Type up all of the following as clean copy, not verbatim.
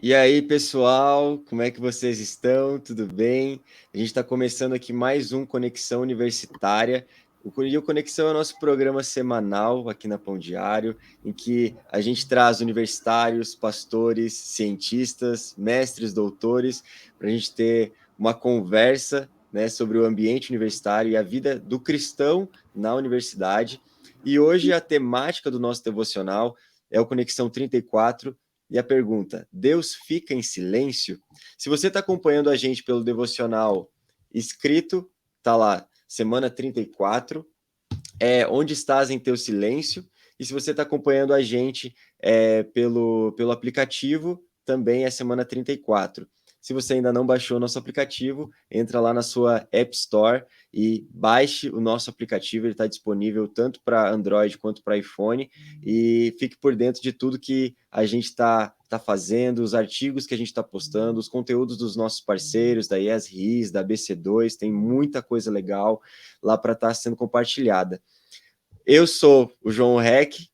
E aí, pessoal, como é que vocês estão? Tudo bem? A gente está começando aqui mais um Conexão Universitária. O Conexão é o nosso programa semanal aqui na Pão Diário, em que a gente traz universitários, pastores, cientistas, mestres, doutores, para a gente ter uma conversa, né, sobre o ambiente universitário e a vida do cristão na universidade. E hoje a temática do nosso devocional é o Conexão 34. E a pergunta: Deus fica em silêncio? Se você está acompanhando a gente pelo devocional escrito, tá lá, semana 34, onde estás em teu silêncio? E se você está acompanhando a gente pelo aplicativo, também é semana 34. Se você ainda não baixou o nosso aplicativo, entra lá na sua App Store e baixe o nosso aplicativo. Ele está disponível tanto para Android quanto para iPhone. E fique por dentro de tudo que a gente está fazendo, os artigos que a gente está postando, os conteúdos dos nossos parceiros, da ESRIS, da BC2. Tem muita coisa legal lá para estar sendo compartilhada. Eu sou o João Reck,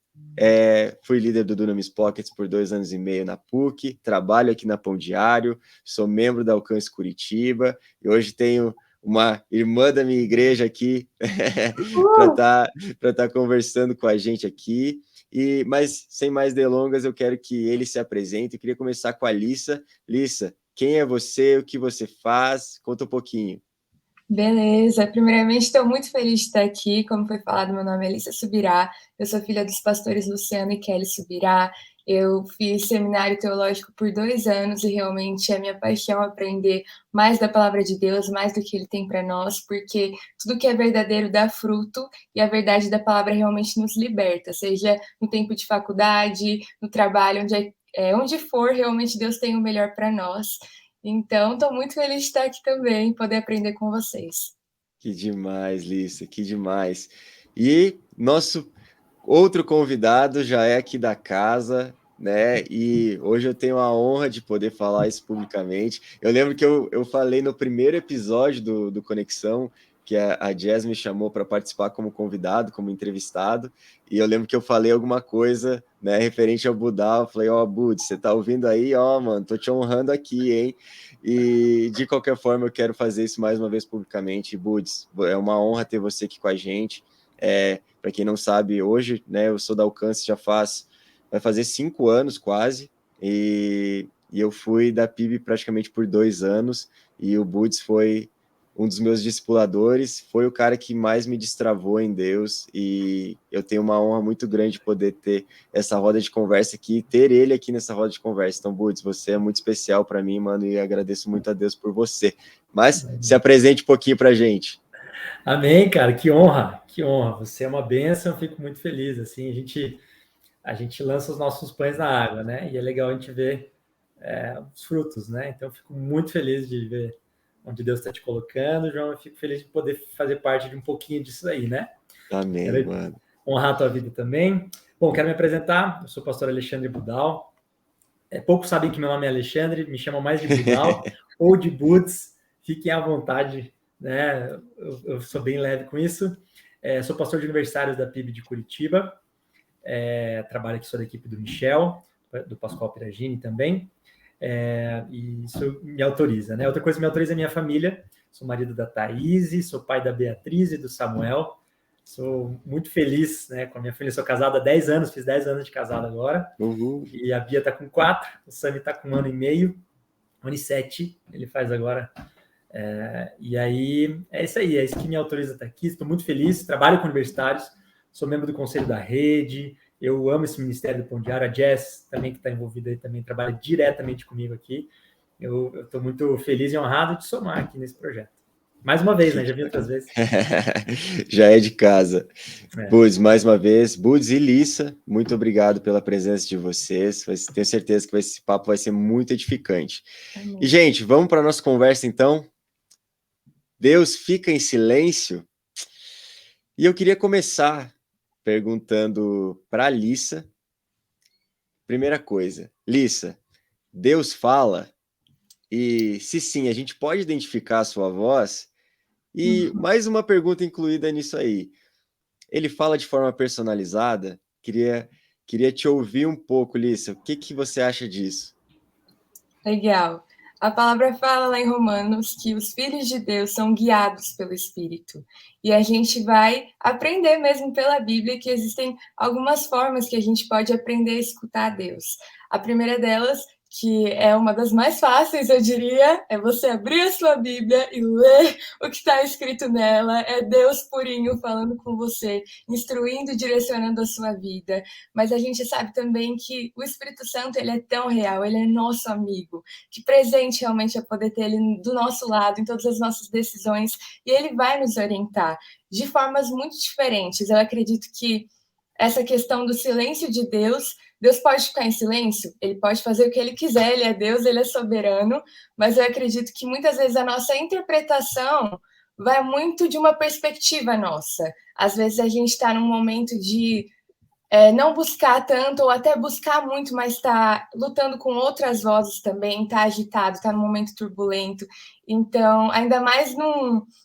fui líder do Dunamis Pockets por 2 anos e meio na PUC, trabalho aqui na Pão Diário, sou membro da Alcance Curitiba e hoje tenho uma irmã da minha igreja aqui para tá conversando com a gente aqui. Mas sem mais delongas, eu quero que ele se apresente. Eu queria começar com a Lissa. Lissa, quem é você? O que você faz? Conta um pouquinho. Beleza, primeiramente estou muito feliz de estar aqui. Como foi falado, meu nome é Alissa Subirá, eu sou filha dos pastores Luciano e Kelly Subirá. Eu fiz seminário teológico por 2 anos e realmente é minha paixão aprender mais da palavra de Deus, mais do que ele tem para nós, porque tudo que é verdadeiro dá fruto e a verdade da palavra realmente nos liberta, seja no tempo de faculdade, no trabalho, onde for, realmente Deus tem o melhor para nós. Então, estou muito feliz de estar aqui também, poder aprender com vocês. Que demais, Lissa, que demais. E nosso outro convidado já é aqui da casa, né? E hoje eu tenho a honra de poder falar isso publicamente. Eu lembro que eu falei no primeiro episódio do Conexão, que a Jazz me chamou para participar como convidado, como entrevistado, e eu lembro que eu falei alguma coisa, né, referente ao Budal. Eu falei: ó, Bud, você tá ouvindo aí? Ó, mano, tô te honrando aqui, hein? E de qualquer forma, eu quero fazer isso mais uma vez publicamente. Buds, é uma honra ter você aqui com a gente. Para quem não sabe, hoje, né, eu sou da Alcance vai fazer 5 anos quase, e eu fui da PIB praticamente por 2 anos, e o Buds foi um dos meus discipuladores, foi o cara que mais me destravou em Deus, e eu tenho uma honra muito grande de poder ter essa roda de conversa aqui, ter ele aqui nessa roda de conversa. Então, Buds, você é muito especial para mim, mano, e agradeço muito a Deus por você. Mas se apresente um pouquinho para a gente. Amém, cara, que honra, que honra. Você é uma bênção, eu fico muito feliz. Assim, a gente lança os nossos pães na água, né? E é legal a gente ver os frutos, né? Então, eu fico muito feliz de ver onde Deus está te colocando, João. Eu fico feliz de poder fazer parte de um pouquinho disso aí, né? Amém, Quero mano. honrar a tua vida também. Bom, quero me apresentar. Eu sou o pastor Alexandre Budal. Poucos sabem que meu nome é Alexandre, me chamam mais de Budal ou de Buds. Fiquem à vontade, né? Eu sou bem leve com isso. Sou pastor de universitários da PIB de Curitiba. Trabalho aqui, sou da equipe do Michel, do Pascoal Piragini também. E isso me autoriza, né? Outra coisa que me autoriza é a minha família. Sou marido da Thaís, sou pai da Beatriz e do Samuel. Sou muito feliz, né, com a minha família. Sou casado há 10 anos, fiz 10 anos de casado agora. Uhul. E a Bia está com 4, o Sami está com 1 ano e meio, 1 ano e 7, ele faz agora. E aí, é isso que me autoriza a estar aqui. Estou muito feliz, trabalho com universitários, sou membro do conselho da rede, eu amo esse ministério do Pão Diário. A Jess, também, que está envolvida aí, também trabalha diretamente comigo aqui. Eu estou muito feliz e honrado de somar aqui nesse projeto. Mais uma vez, né? Já vi outras vezes. Já é de casa. Buds, mais uma vez. Buds e Lissa, muito obrigado pela presença de vocês. Tenho certeza que esse papo vai ser muito edificante. Amém. E, gente, vamos para a nossa conversa, então? Deus fica em silêncio? E eu queria começar perguntando para a Lissa. Primeira coisa, Lissa, Deus fala? E se sim, a gente pode identificar a sua voz? E mais uma pergunta incluída nisso aí. Ele fala de forma personalizada? Queria te ouvir um pouco, Lissa. O que você acha disso? Legal. A palavra fala lá em Romanos que os filhos de Deus são guiados pelo Espírito. E a gente vai aprender mesmo pela Bíblia que existem algumas formas que a gente pode aprender a escutar Deus. A primeira delas, que é uma das mais fáceis, eu diria, é você abrir a sua Bíblia e ler o que está escrito nela. É Deus purinho falando com você, instruindo e direcionando a sua vida. Mas a gente sabe também que o Espírito Santo, ele é tão real, ele é nosso amigo. Que presente realmente é poder ter ele do nosso lado em todas as nossas decisões, e ele vai nos orientar de formas muito diferentes. Eu acredito que essa questão do silêncio de Deus, Deus pode ficar em silêncio, ele pode fazer o que ele quiser, ele é Deus, ele é soberano, mas eu acredito que muitas vezes a nossa interpretação vai muito de uma perspectiva nossa. Às vezes a gente está num momento de não buscar tanto, ou até buscar muito, mas está lutando com outras vozes também, está agitado, está num momento turbulento. Então, ainda mais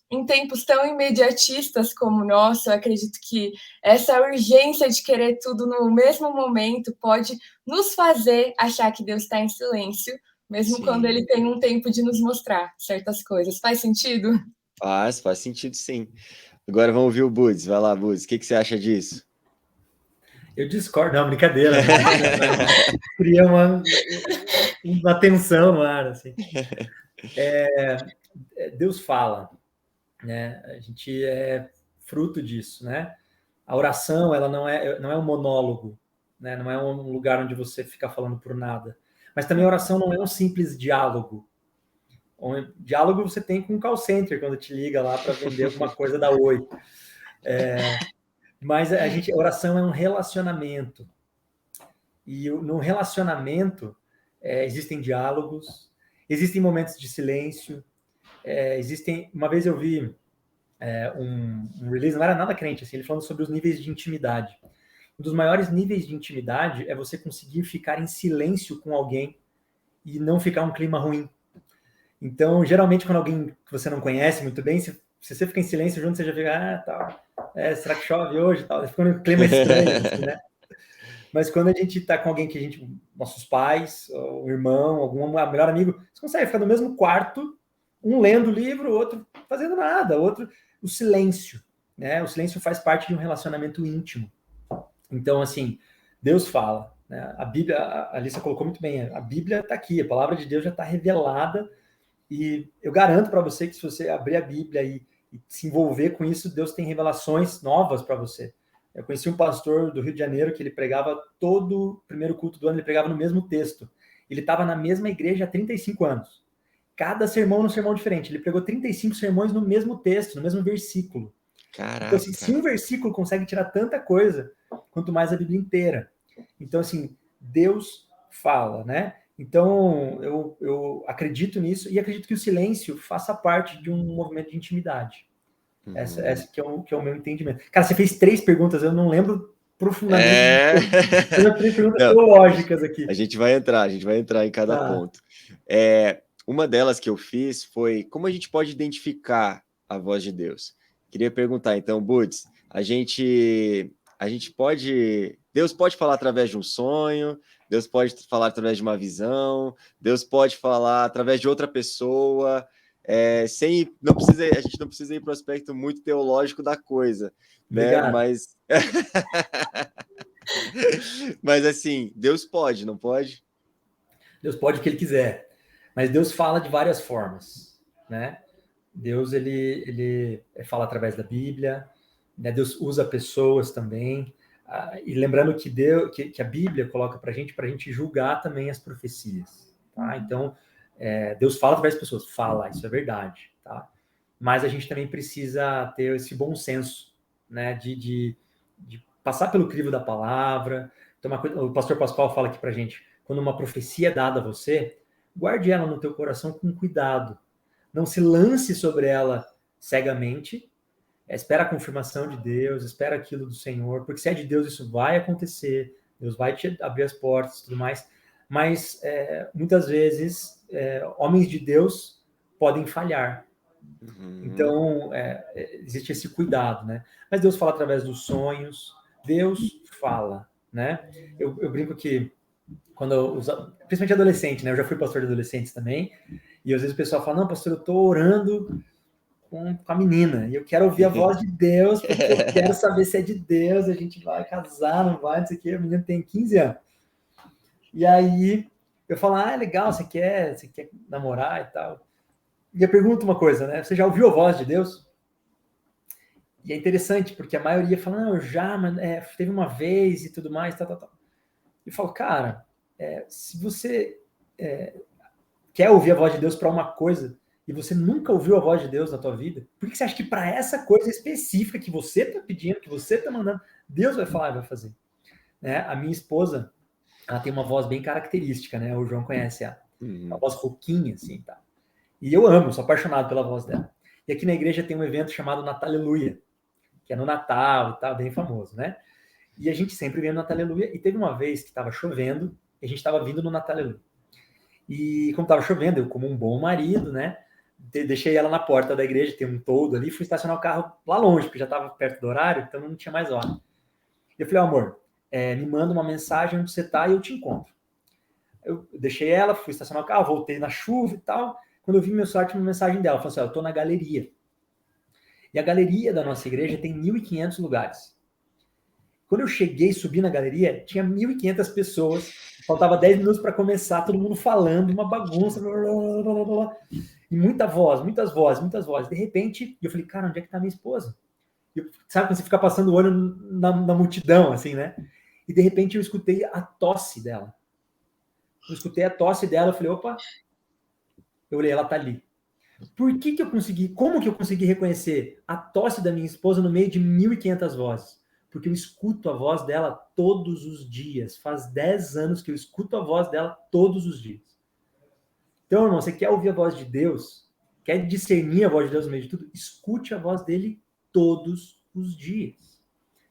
em tempos tão imediatistas como o nosso, eu acredito que essa urgência de querer tudo no mesmo momento pode nos fazer achar que Deus está em silêncio, mesmo Sim. quando ele tem um tempo de nos mostrar certas coisas. Faz sentido? Faz sentido sim. Agora vamos ouvir o Buds. Vai lá, Buds. O que você acha disso? Eu discordo, não, brincadeira. Cria uma tensão no ar, assim. Deus fala, né? A gente é fruto disso, né? A oração, ela não é um monólogo, né? Não é um lugar onde você fica falando por nada. Mas também a oração não é um simples diálogo. Um diálogo você tem com um call center, quando te liga lá para vender alguma coisa da Oi. Mas a oração é um relacionamento. E no relacionamento existem diálogos, existem momentos de silêncio, uma vez eu vi um release, não era nada crente, assim, ele falando sobre os níveis de intimidade. Um dos maiores níveis de intimidade é você conseguir ficar em silêncio com alguém e não ficar um clima ruim. Então, geralmente, quando alguém que você não conhece muito bem, se você fica em silêncio junto, você já fica, será que chove hoje? Tal. Fica um clima estranho, assim, né? Mas quando a gente está com alguém que nossos pais, o irmão, algum melhor amigo, você consegue ficar no mesmo quarto, um lendo livro, outro fazendo nada, outro o silêncio, né? O silêncio faz parte de um relacionamento íntimo. Então, assim, Deus fala, né? A Bíblia, a Alissa colocou muito bem, a Bíblia está aqui, a palavra de Deus já está revelada, e eu garanto para você que se você abrir a Bíblia e se envolver com isso, Deus tem revelações novas para você. Eu conheci um pastor do Rio de Janeiro que ele pregava todo o primeiro culto do ano, ele pregava no mesmo texto. Ele estava na mesma igreja há 35 anos. Cada sermão num sermão diferente. Ele pregou 35 sermões no mesmo texto, no mesmo versículo. Caraca. Então, assim, se um versículo consegue tirar tanta coisa, quanto mais a Bíblia inteira. Então, assim, Deus fala, né? Então, eu acredito nisso e acredito que o silêncio faça parte de um movimento de intimidade. Essa que é o meu entendimento. Cara, você fez 3 perguntas, eu não lembro profundamente. Eu 3 perguntas teológicas aqui. A gente vai entrar em cada ponto. Uma delas que eu fiz foi como a gente pode identificar a voz de Deus. Queria perguntar, então, Buds, Deus pode falar através de um sonho, Deus pode falar através de uma visão, Deus pode falar através de outra pessoa, a gente não precisa ir para o aspecto muito teológico da coisa, né? Mas assim, Deus pode, não pode? Deus pode o que ele quiser, mas Deus fala de várias formas, né? Deus ele fala através da Bíblia, né? Deus usa pessoas também, e lembrando que a Bíblia coloca para a gente julgar também as profecias, tá? Então Deus fala através das pessoas, isso é verdade, tá? Mas a gente também precisa ter esse bom senso, né? De passar pelo crivo da palavra. Então, o pastor Pascoal fala aqui para a gente, quando uma profecia é dada a você, guarde ela no teu coração com cuidado. Não se lance sobre ela cegamente. Espera a confirmação de Deus, espera aquilo do Senhor, porque se é de Deus isso vai acontecer, Deus vai te abrir as portas e tudo mais. Mas muitas vezes homens de Deus podem falhar. Então existe esse cuidado, né? Mas Deus fala através dos sonhos, Deus fala, né? Eu brinco que principalmente adolescente, né? Eu já fui pastor de adolescentes também, e às vezes o pessoal fala, não, pastor, eu estou orando com a menina, e eu quero ouvir a voz de Deus, porque eu quero saber se é de Deus, a gente vai casar, não vai, não sei o quê, a menina tem 15 anos. E aí eu falo, é legal, você quer namorar e tal. E eu pergunto uma coisa, né? Você já ouviu a voz de Deus? E é interessante, porque a maioria fala, não, mas teve uma vez e tudo mais, tal. E eu falo, cara, se você quer ouvir a voz de Deus para uma coisa e você nunca ouviu a voz de Deus na tua vida, por que você acha que para essa coisa específica que você está pedindo, que você está mandando, Deus vai falar e vai fazer? Né? A minha esposa, ela tem uma voz bem característica, né? O João conhece ela. Uma voz rouquinha, assim, tá? E eu amo, sou apaixonado pela voz dela. E aqui na igreja tem um evento chamado Nataleluia, que é no Natal e tal, bem famoso, né? E a gente sempre vê no Nataleluia. E teve uma vez que estava chovendo, e a gente estava vindo no Nataleluia. E como estava chovendo, eu, como um bom marido, né? Deixei ela na porta da igreja, tem um toldo ali, fui estacionar o carro lá longe, porque já estava perto do horário, então não tinha mais hora. E eu falei, amor, me manda uma mensagem onde você está e eu te encontro. Eu deixei ela, fui estacionar o carro, voltei na chuva e tal. Quando eu vi meu sorte, uma mensagem dela, falou assim, eu estou na galeria. E a galeria da nossa igreja tem 1.500 lugares. Quando eu cheguei, subi na galeria, tinha 1.500 pessoas, faltava 10 minutos para começar, todo mundo falando, uma bagunça, blá, blá, blá, blá, e muitas vozes. De repente, eu falei, cara, onde é que tá minha esposa? Sabe quando você fica passando o olho na multidão, assim, né? E de repente eu escutei a tosse dela. Eu falei, opa, eu olhei, ela tá ali. Como que eu consegui reconhecer a tosse da minha esposa no meio de 1.500 vozes? Porque eu escuto a voz dela todos os dias. Faz 10 anos que eu escuto a voz dela todos os dias. Então, irmão, você quer ouvir a voz de Deus? Quer discernir a voz de Deus no meio de tudo? Escute a voz dele todos os dias.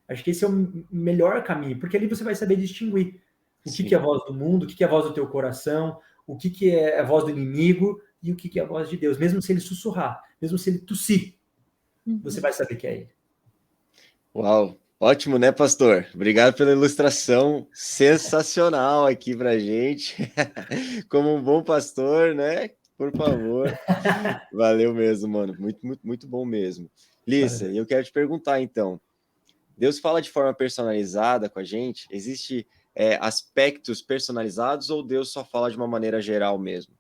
Acho que esse é o melhor caminho, porque ali você vai saber distinguir o que é a voz do mundo, o que é a voz do teu coração, o que é a voz do inimigo e o que é a voz de Deus. Mesmo se ele sussurrar, mesmo se ele tossir, você vai saber que é ele. Uau! Ótimo, né, pastor? Obrigado pela ilustração sensacional aqui pra gente. Como um bom pastor, né? Por favor. Valeu mesmo, mano. Muito bom mesmo. Lissa, eu quero te perguntar, então. Deus fala de forma personalizada com a gente? Existe aspectos personalizados ou Deus só fala de uma maneira geral mesmo?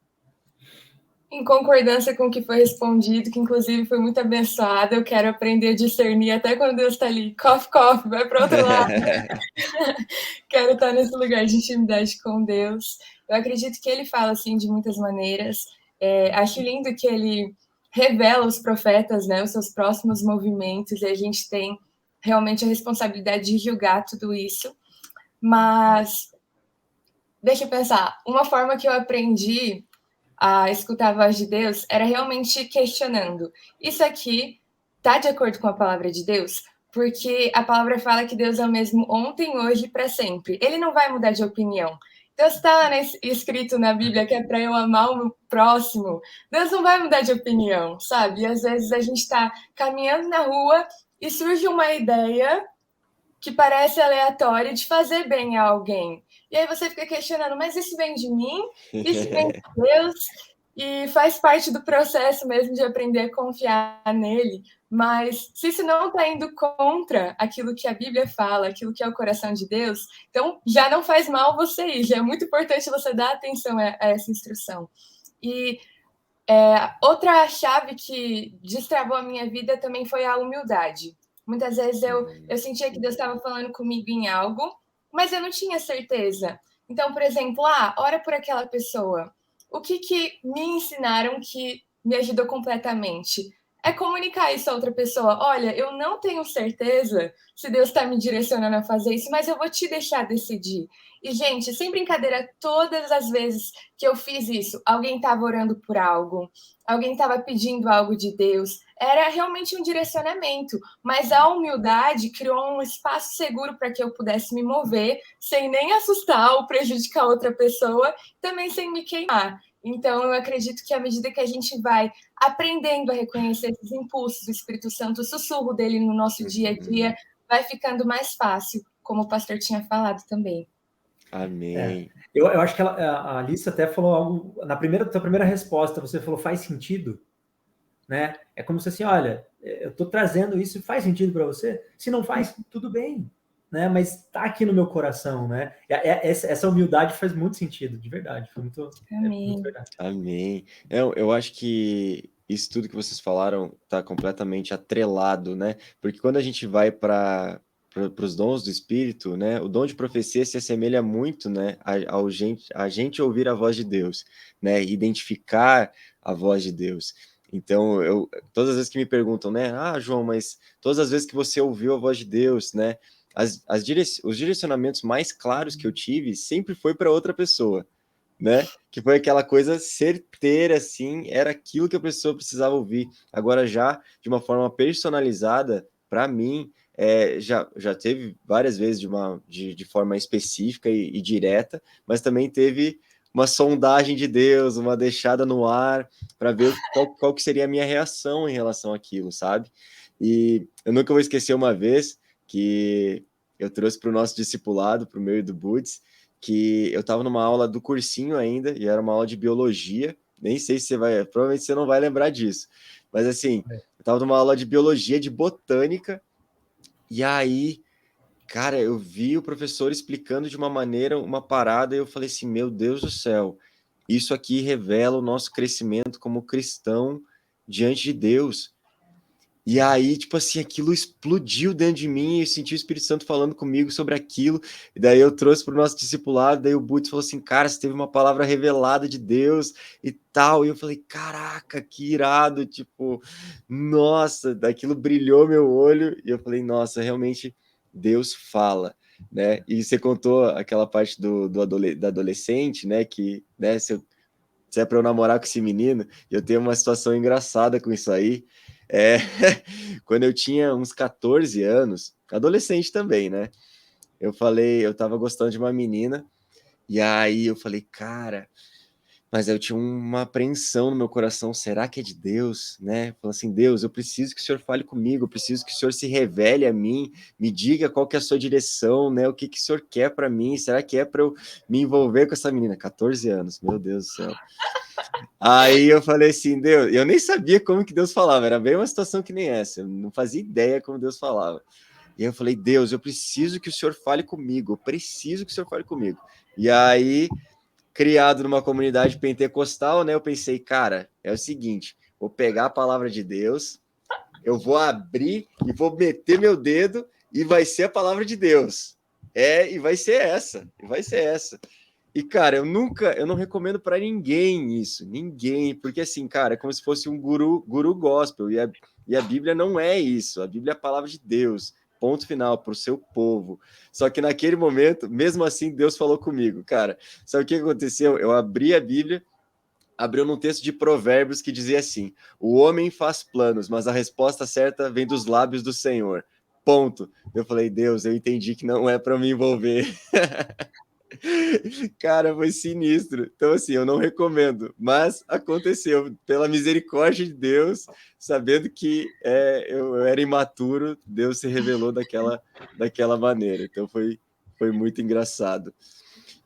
Em concordância com o que foi respondido, que inclusive foi muito abençoada, eu quero aprender a discernir até quando Deus está ali, cough, vai para outro lado. Quero estar nesse lugar de intimidade com Deus. Eu acredito que ele fala assim de muitas maneiras. Acho lindo que ele revela os profetas, né, os seus próximos movimentos, e a gente tem realmente a responsabilidade de julgar tudo isso. Mas deixa eu pensar, uma forma que eu aprendi a escutar a voz de Deus era realmente questionando. Isso aqui está de acordo com a palavra de Deus? Porque a palavra fala que Deus é o mesmo ontem, hoje e para sempre. Ele não vai mudar de opinião. Deus está escrito na Bíblia que é para eu amar o meu próximo. Deus não vai mudar de opinião, sabe? E às vezes a gente está caminhando na rua e surge uma ideia que parece aleatória de fazer bem a alguém. E aí você fica questionando, mas isso vem de mim? Isso vem de Deus? E faz parte do processo mesmo de aprender a confiar nele. Mas se isso não está indo contra aquilo que a Bíblia fala, aquilo que é o coração de Deus, então já não faz mal você ir. Já é muito importante você dar atenção a essa instrução. E outra chave que destravou a minha vida também foi a humildade. Muitas vezes eu sentia que Deus estava falando comigo em algo, mas eu não tinha certeza. Então, por exemplo, ora por aquela pessoa. O que me ensinaram que me ajudou completamente? É comunicar isso a outra pessoa. Olha, eu não tenho certeza se Deus está me direcionando a fazer isso, mas eu vou te deixar decidir. E, gente, sem brincadeira, todas as vezes que eu fiz isso, alguém estava orando por algo, alguém estava pedindo algo de Deus, era realmente um direcionamento, mas a humildade criou um espaço seguro para que eu pudesse me mover, sem nem assustar ou prejudicar outra pessoa, também sem me queimar. Então, eu acredito que à medida que a gente vai aprendendo a reconhecer esses impulsos do Espírito Santo, o sussurro dele no nosso dia a dia, vai ficando mais fácil, como o pastor tinha falado também. Amém. Eu acho que a Alice até falou algo, tua primeira resposta, você falou, faz sentido? Né? É como se assim, olha, eu estou trazendo isso, faz sentido para você? Se não faz, tudo bem, né? Mas está aqui no meu coração, né? Essa humildade faz muito sentido, de verdade. Foi muito verdade. Amém. Eu acho que isso tudo que vocês falaram está completamente atrelado, né? Porque quando a gente vai para os dons do Espírito, né? O dom de profecia se assemelha muito, né? A gente ouvir a voz de Deus, né? Identificar a voz de Deus. Então, todas as vezes que me perguntam, né? Ah, João, mas todas as vezes que você ouviu a voz de Deus, né? Os direcionamentos mais claros que eu tive sempre foi para outra pessoa, né? Que foi aquela coisa certeira, assim, era aquilo que a pessoa precisava ouvir. Agora, já de uma forma personalizada, para mim, já teve várias vezes de forma específica e direta, mas também teve uma sondagem de Deus, uma deixada no ar, para ver qual que seria a minha reação em relação àquilo, sabe? E eu nunca vou esquecer uma vez que eu trouxe para o nosso discipulado, para o meu e do Buds, que eu estava numa aula do cursinho ainda, e era uma aula de biologia, nem sei se provavelmente você não vai lembrar disso, mas assim, eu estava numa aula de biologia, de botânica, e aí, cara, eu vi o professor explicando de uma maneira, uma parada, e eu falei assim, meu Deus do céu, isso aqui revela o nosso crescimento como cristão diante de Deus. E aí, tipo assim, aquilo explodiu dentro de mim, eu senti o Espírito Santo falando comigo sobre aquilo, e daí eu trouxe para o nosso discipulado, daí o Butz falou assim, cara, você teve uma palavra revelada de Deus e tal, e eu falei, caraca, que irado, tipo, nossa, daquilo brilhou meu olho, e eu falei, nossa, realmente Deus fala, né? E você contou aquela parte da adolescente, né, que, né, se é para eu namorar com esse menino, eu tenho uma situação engraçada com isso aí. É, quando eu tinha uns 14 anos, adolescente também, né? Eu tava gostando de uma menina, e aí eu falei, cara, mas eu tinha uma apreensão no meu coração, será que é de Deus, né? Falando assim, Deus, eu preciso que o Senhor fale comigo, eu preciso que o Senhor se revele a mim, me diga qual que é a sua direção, né? O que que o Senhor quer para mim? Será que é para eu me envolver com essa menina? 14 anos, meu Deus do céu. Aí eu falei assim, Deus, eu nem sabia como que Deus falava, era bem uma situação que nem essa, eu não fazia ideia como Deus falava. E aí eu falei, Deus, eu preciso que o Senhor fale comigo, eu preciso que o Senhor fale comigo. E aí, criado numa comunidade pentecostal, né, eu pensei, cara, é o seguinte, vou pegar a palavra de Deus, eu vou abrir e vou meter meu dedo e vai ser a palavra de Deus. E vai ser essa, e vai ser essa. E, cara, eu não recomendo para ninguém isso, ninguém, porque assim, cara, é como se fosse um guru gospel, e a Bíblia não é isso, a Bíblia é a palavra de Deus, ponto final, para o seu povo. Só que naquele momento, mesmo assim, Deus falou comigo, cara, sabe o que aconteceu? Eu abri a Bíblia, abriu num texto de Provérbios que dizia assim, o homem faz planos, mas a resposta certa vem dos lábios do Senhor, ponto. Eu falei, Deus, eu entendi que não é para me envolver. Cara, foi sinistro. Então, assim, eu não recomendo, mas aconteceu. Pela misericórdia de Deus, sabendo que eu era imaturo, Deus se revelou daquela maneira. Então, foi muito engraçado.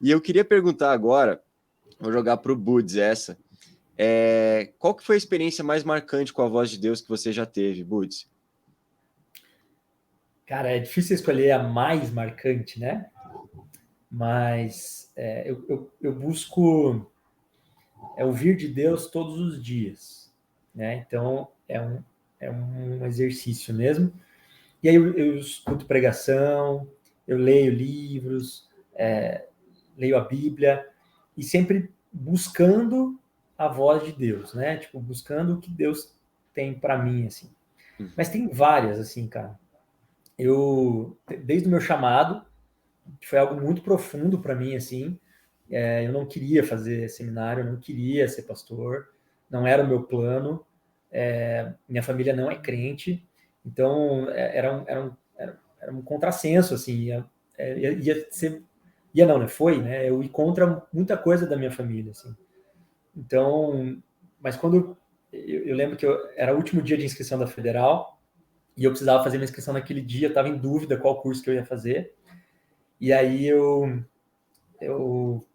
E eu queria perguntar agora, vou jogar para o Buds essa. Qual que foi a experiência mais marcante com a voz de Deus que você já teve, Buds? Cara, é difícil escolher a mais marcante, né? Mas eu busco ouvir de Deus todos os dias, né? Então é um exercício mesmo. E aí eu escuto pregação, eu leio livros, leio a Bíblia e sempre buscando a voz de Deus, né? Tipo, buscando o que Deus tem para mim, assim. Mas tem várias, assim, cara. Desde o meu chamado, que foi algo muito profundo para mim, assim, eu não queria fazer seminário, eu não queria ser pastor, não era o meu plano, minha família não é crente, então era um contrassenso, assim, ia ser, ia não, né? Foi, né? Eu ia contra muita coisa da minha família, assim. Então, mas quando eu lembro que era o último dia de inscrição da Federal e eu precisava fazer minha inscrição naquele dia, eu estava em dúvida qual curso que eu ia fazer, e aí eu eu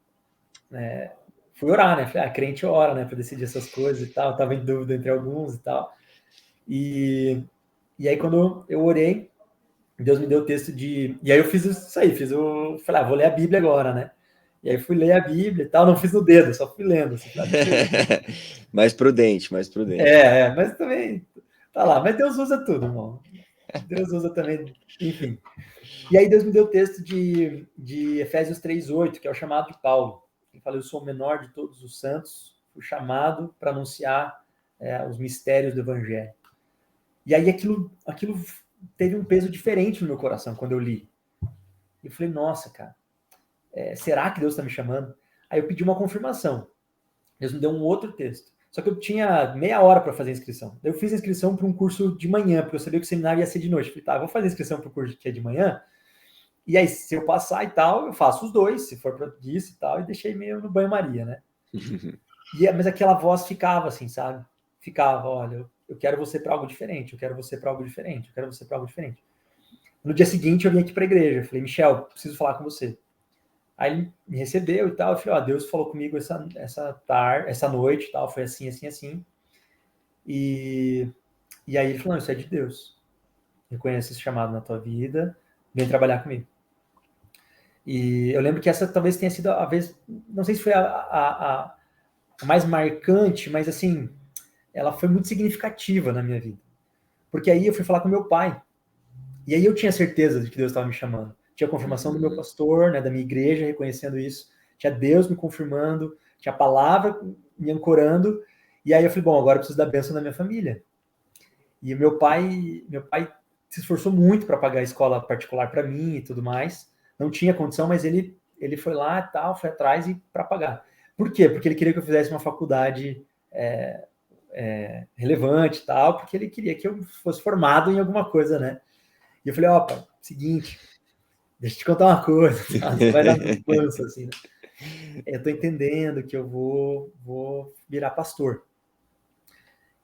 fui orar, né? Falei, crente ora, né? Para decidir essas coisas e tal. Eu tava em dúvida entre alguns e tal. E aí, quando eu orei, Deus me deu o texto de... E aí eu fiz isso aí, falei, vou ler a Bíblia agora, né? E aí fui ler a Bíblia e tal, não fiz no dedo, só fui lendo. Assim, mais prudente, mais prudente. Mas também, tá lá. Mas Deus usa tudo, irmão. Deus usa também, enfim. E aí Deus me deu o texto de Efésios 3:8, que é o chamado de Paulo. Ele fala, eu sou o menor de todos os santos, fui chamado para anunciar os mistérios do Evangelho. E aí aquilo teve um peso diferente no meu coração quando eu li. E eu falei, nossa, cara, será que Deus está me chamando? Aí eu pedi uma confirmação. Deus me deu um outro texto. Só que eu tinha meia hora para fazer a inscrição. Daí eu fiz a inscrição para um curso de manhã, porque eu sabia que o seminário ia ser de noite. Eu falei, tá, eu vou fazer a inscrição para o curso que é de manhã. E aí, se eu passar e tal, eu faço os dois, se for para isso e tal, e deixei meio no banho-maria, né? Mas aquela voz ficava assim, sabe? Ficava, olha, eu quero você para algo diferente, eu quero você para algo diferente, eu quero você para algo diferente. No dia seguinte, eu vim aqui para a igreja. Eu falei, Michel, preciso falar com você. Aí ele me recebeu e tal. Eu falei, Deus falou comigo essa noite e tal. Foi assim, assim, assim. E aí ele falou, não, isso é de Deus. Reconhece esse chamado na tua vida. Vem trabalhar comigo. E eu lembro que essa talvez tenha sido a vez... Não sei se foi a mais marcante, mas assim, ela foi muito significativa na minha vida. Porque aí eu fui falar com meu pai. E aí eu tinha certeza de que Deus estava me chamando. Tinha a confirmação do meu pastor, né, da minha igreja, reconhecendo isso. Tinha Deus me confirmando, tinha a palavra me ancorando. E aí eu falei, bom, agora eu preciso da bênção da minha família. E meu pai se esforçou muito para pagar a escola particular para mim e tudo mais. Não tinha condição, mas ele foi lá e tal, foi atrás e para pagar. Por quê? Porque ele queria que eu fizesse uma faculdade relevante e tal, porque ele queria que eu fosse formado em alguma coisa, né? E eu falei, pai, seguinte, deixa eu te contar uma coisa, você vai dar um plano, assim, né? Eu tô entendendo que eu vou virar pastor.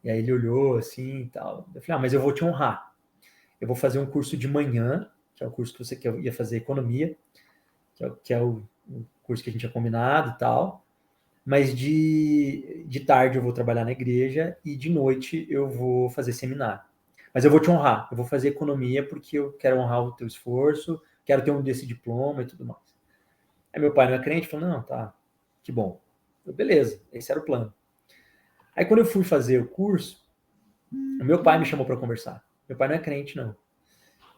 E aí ele olhou assim e tal. Eu falei, mas eu vou te honrar. Eu vou fazer um curso de manhã, que é o curso que eu ia fazer economia, que é o curso que a gente tinha combinado e tal. Mas de tarde eu vou trabalhar na igreja e de noite eu vou fazer seminário. Mas eu vou te honrar, eu vou fazer economia porque eu quero honrar o teu esforço, quero ter desse diploma e tudo mais. Aí meu pai não é crente, falou, não, tá, que bom. Eu, beleza, esse era o plano. Aí quando eu fui fazer o curso, o meu pai me chamou para conversar. Meu pai não é crente, não.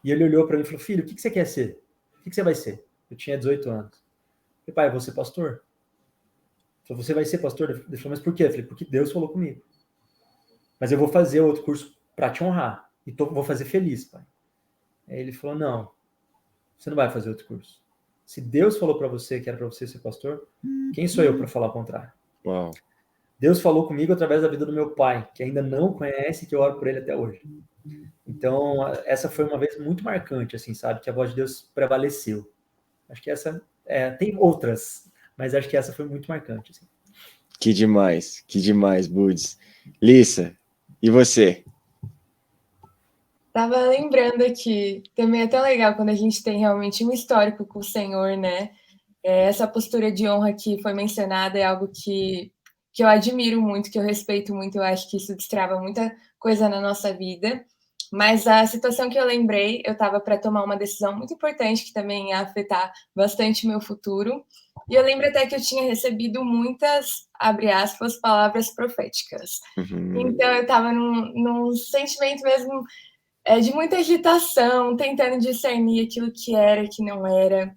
E ele olhou para mim e falou, filho, o que você quer ser? O que você vai ser? Eu tinha 18 anos. Meu pai, eu vou ser pastor. Ele falou, você vai ser pastor? Ele falou, mas por quê? Eu falei, porque Deus falou comigo. Mas eu vou fazer outro curso para te honrar. E vou fazer feliz, pai. Aí ele falou, não, você não vai fazer outro curso. Se Deus falou para você que era para você ser pastor, quem sou eu para falar o contrário? Uau. Deus falou comigo através da vida do meu pai, que ainda não conhece, que eu oro por ele até hoje. Então, essa foi uma vez muito marcante, assim, sabe? Que a voz de Deus prevaleceu. Acho que essa... tem outras, mas acho que essa foi muito marcante, assim. Que demais, Buds. Lissa, e você? Tava lembrando aqui, também é tão legal quando a gente tem realmente um histórico com o Senhor, né? Essa postura de honra que foi mencionada é algo que eu admiro muito, que eu respeito muito, eu acho que isso destrava muita coisa na nossa vida. Mas a situação que eu lembrei, eu estava para tomar uma decisão muito importante que também ia afetar bastante o meu futuro. E eu lembro até que eu tinha recebido muitas, abre aspas, palavras proféticas. Então eu estava num sentimento mesmo de muita agitação, tentando discernir aquilo que era e que não era.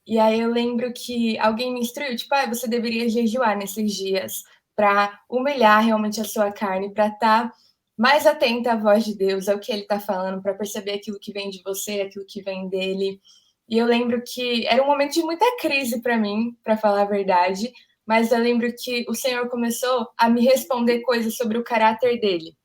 E aí eu lembro que alguém me instruiu, tipo, você deveria jejuar nesses dias para humilhar realmente a sua carne, para estar mais atenta à voz de Deus, ao que ele está falando, para perceber aquilo que vem de você, aquilo que vem dele. E eu lembro que era um momento de muita crise para mim, para falar a verdade, mas eu lembro que o Senhor começou a me responder coisas sobre o caráter dele.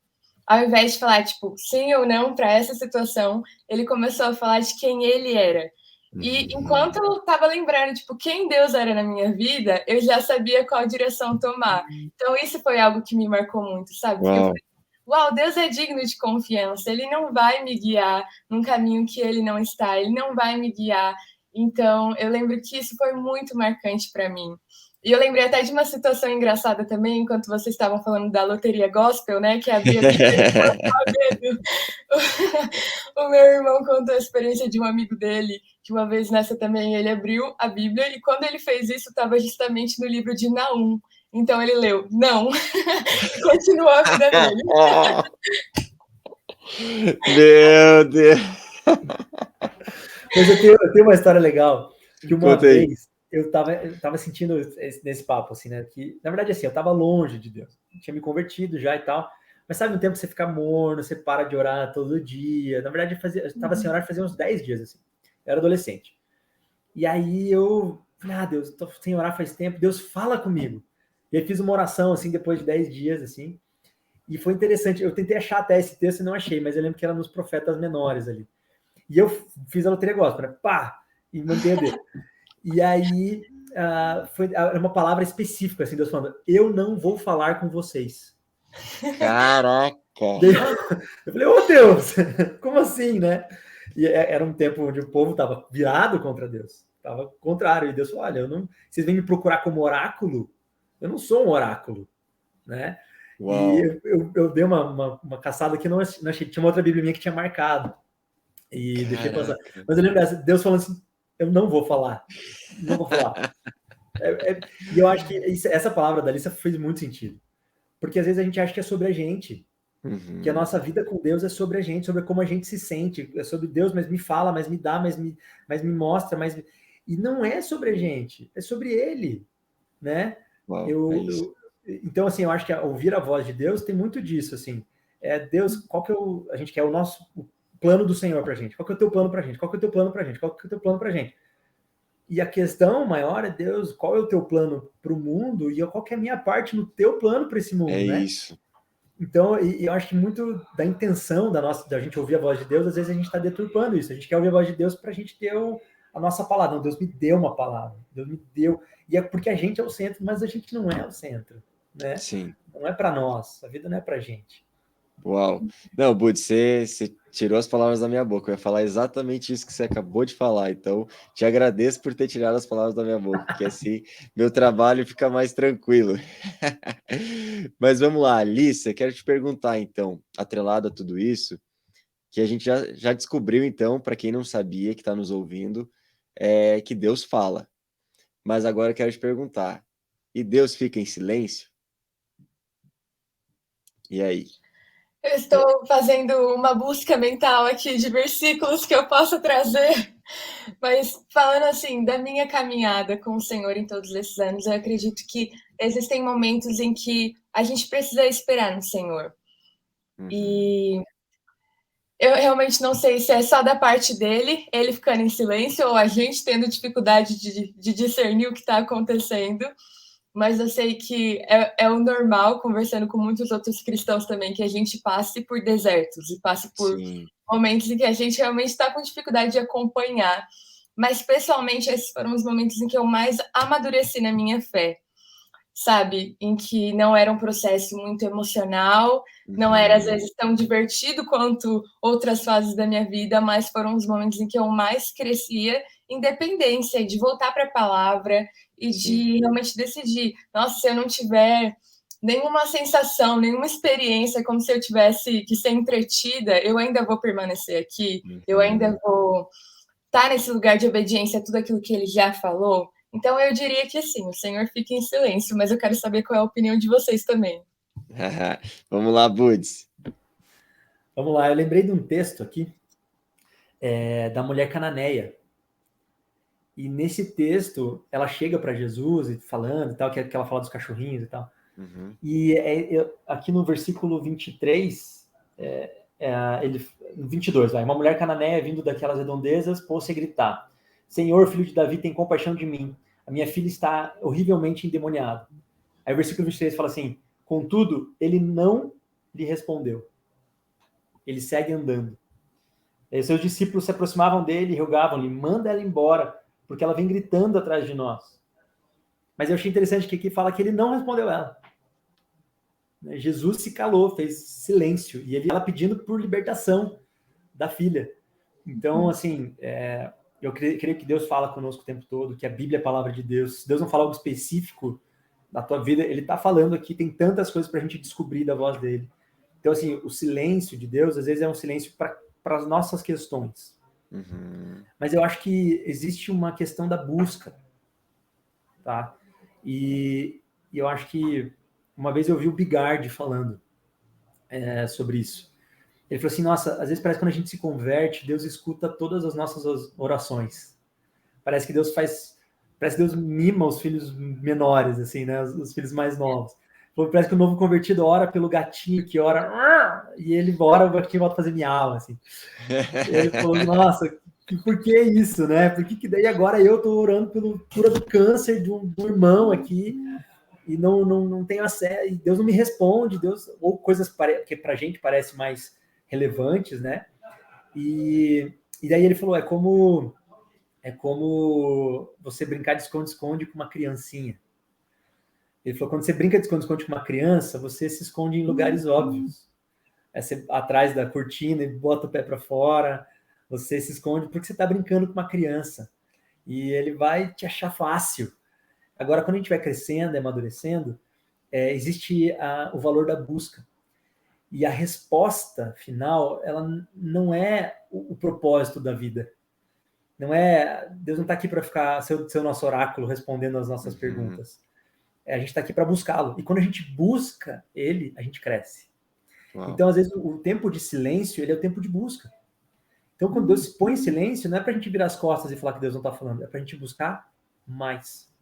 Ao invés de falar, tipo, sim ou não para essa situação, ele começou a falar de quem ele era. E enquanto eu estava lembrando, tipo, quem Deus era na minha vida, eu já sabia qual direção tomar. Então, isso foi algo que me marcou muito, sabe? Porque eu falei, uau, Deus é digno de confiança. Ele não vai me guiar num caminho que ele não está. Ele não vai me guiar Então, eu lembro que isso foi muito marcante para mim. E eu lembrei até de uma situação engraçada também, enquanto vocês estavam falando da loteria gospel, né? Que abria medo. O meu irmão contou a experiência de um amigo dele, que uma vez nessa também ele abriu a Bíblia e quando ele fez isso, estava justamente no livro de Naum. Então ele leu, não, e continuou a vida dele. Meu Deus! Mas eu tenho uma história legal, que uma Conta aí. vez eu tava sentindo nesse papo, assim, né? Que, na verdade, assim, eu tava longe de Deus. Eu tinha me convertido já e tal. Mas sabe, um tempo que você fica morno, você para de orar todo dia. Na verdade, eu tava sem orar fazia uns 10 dias, assim. Eu era adolescente. E aí eu falei, Deus, eu tô sem orar faz tempo. Deus, fala comigo. E aí fiz uma oração, assim, depois de 10 dias, assim. E foi interessante. Eu tentei achar até esse texto e não achei, mas eu lembro que era nos profetas menores ali. E eu fiz a loteria gospel, né? Pá! E mandei o dedo. E aí era uma palavra específica, assim, Deus falando, eu não vou falar com vocês. Caraca! Eu falei, ô Deus, como assim, né? E era um tempo onde o povo estava virado contra Deus. Estava contrário. E Deus falou, olha, vocês vêm me procurar como oráculo? Eu não sou um oráculo, né? Uau. E eu dei uma caçada que não achei. Tinha uma outra Bíblia minha que tinha marcado. E deixei passar. Mas eu lembro dessa, Deus falando assim, eu não vou falar. Não vou falar. E eu acho que essa palavra da Alissa fez muito sentido. Porque às vezes a gente acha que é sobre a gente. Uhum. Que a nossa vida com Deus é sobre a gente, sobre como a gente se sente. É sobre Deus, mas me fala, mas me dá, mas me mostra. E não é sobre a gente, é sobre Ele. Né? Uau, então, assim, eu acho que ouvir a voz de Deus tem muito disso. Assim, Deus, qual que a gente quer o plano do Senhor pra gente? Qual que é o teu plano pra gente? Qual que é o teu plano pra gente? Qual que é o teu plano pra gente? E a questão maior é, Deus, qual é o teu plano para o mundo e qual que é a minha parte no teu plano para esse mundo, né? Isso. Então, eu acho que muito da intenção da gente ouvir a voz de Deus, às vezes a gente está deturpando isso. A gente quer ouvir a voz de Deus para a gente ter a nossa palavra. Não, Deus me deu uma palavra. Deus me deu. E é porque a gente é o centro, mas a gente não é o centro, né? Sim. Não é para nós. A vida não é para a gente. Uau. Não, Bud, você tirou as palavras da minha boca. Eu ia falar exatamente isso que você acabou de falar. Então, te agradeço por ter tirado as palavras da minha boca, porque assim meu trabalho fica mais tranquilo. Mas vamos lá, Alissa, quero te perguntar então, atrelado a tudo isso, que a gente já descobriu então, para quem não sabia, que está nos ouvindo, que Deus fala. Mas agora eu quero te perguntar, e Deus fica em silêncio? E aí? Eu estou fazendo uma busca mental aqui de versículos que eu possa trazer, mas falando assim, da minha caminhada com o Senhor em todos esses anos, eu acredito que existem momentos em que a gente precisa esperar no Senhor. Uhum. E eu realmente não sei se é só da parte dele, ele ficando em silêncio, ou a gente tendo dificuldade de discernir o que está acontecendo. Mas eu sei que é o normal, conversando com muitos outros cristãos também, que a gente passe por desertos e passe por momentos em que a gente realmente está com dificuldade de acompanhar. Mas, pessoalmente, esses foram os momentos em que eu mais amadureci na minha fé, sabe? Em que não era um processo muito emocional, não era, às vezes, tão divertido quanto outras fases da minha vida, mas foram os momentos em que eu mais crescia em dependência, de voltar para a palavra e de realmente decidir, nossa, se eu não tiver nenhuma sensação, nenhuma experiência, como se eu tivesse que ser entretida, eu ainda vou permanecer aqui, eu ainda vou estar nesse lugar de obediência a tudo aquilo que ele já falou. Então eu diria que sim, o Senhor fica em silêncio, mas eu quero saber qual é a opinião de vocês também. Vamos lá, Buds. Vamos lá, eu lembrei de um texto aqui da mulher cananeia. E nesse texto, ela chega para Jesus e falando e tal, que ela fala dos cachorrinhos e tal. E aqui no versículo 23, ele, 22, uma mulher cananeia vindo daquelas redondezas pôs-se a gritar: Senhor, filho de Davi, tem compaixão de mim. A minha filha está horrivelmente endemoniada. Aí o versículo 23 fala assim: contudo, ele não lhe respondeu. Ele segue andando. E seus discípulos se aproximavam dele e rogavam-lhe: manda ela embora, porque ela vem gritando atrás de nós. Mas eu achei interessante que aqui fala que ele não respondeu ela. Jesus se calou, fez silêncio, e ela pedindo por libertação da filha. Então, assim, Eu creio que Deus fala conosco o tempo todo, que a Bíblia é a palavra de Deus. Se Deus não falar algo específico da tua vida, ele está falando aqui, tem tantas coisas para a gente descobrir da voz dele. Então, assim, o silêncio de Deus, às vezes, é um silêncio para as nossas questões. Uhum. Mas eu acho que existe uma questão da busca, tá? E eu acho que uma vez eu ouvi o Bigard falando sobre isso. Ele falou assim, nossa, às vezes parece que quando a gente se converte, Deus escuta todas as nossas orações. Parece que Deus mima os filhos menores, assim, né? Os filhos mais novos. Parece que o novo convertido ora pelo gatinho que ora, e ele ora, o gatinho volta a fazer miau, assim. E ele falou, nossa, por que isso, né? Por que daí agora eu tô orando pela cura do câncer do irmão aqui, e não tenho acesso, e Deus não me responde, Deus, ou coisas que pra gente parece mais relevantes, né? E daí ele falou, é como você brincar de esconde-esconde com uma criancinha. Ele falou, quando você brinca de esconde-esconde com uma criança, você se esconde em lugares óbvios. Você atrás da cortina e bota o pé para fora, você se esconde porque você está brincando com uma criança. E ele vai te achar fácil. Agora, quando a gente vai crescendo, amadurecendo, existe o valor da busca. E a resposta final, ela não é o propósito da vida. Deus não está aqui para ficar ser o nosso oráculo respondendo as nossas perguntas. A gente está aqui para buscá-lo. E quando a gente busca ele, a gente cresce. Uau. Então, às vezes, o tempo de silêncio, ele é o tempo de busca. Então, quando Deus se põe em silêncio, não é para a gente virar as costas e falar que Deus não está falando, é para a gente buscar mais.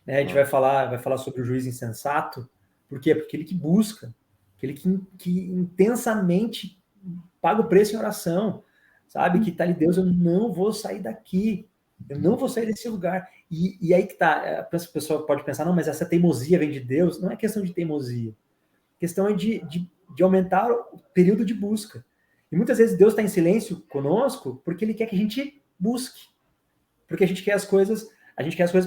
A gente vai falar sobre o juiz insensato. Por quê? Porque ele que busca, aquele que intensamente paga o preço em oração, sabe? Que tá ali, Deus, eu não vou sair daqui, eu não vou sair desse lugar. E aí que tá, a pessoa pode pensar, não, mas essa teimosia vem de Deus. Não é questão de teimosia, a questão é de aumentar o período de busca. E muitas vezes Deus está em silêncio conosco porque ele quer que a gente busque, porque a gente quer as coisas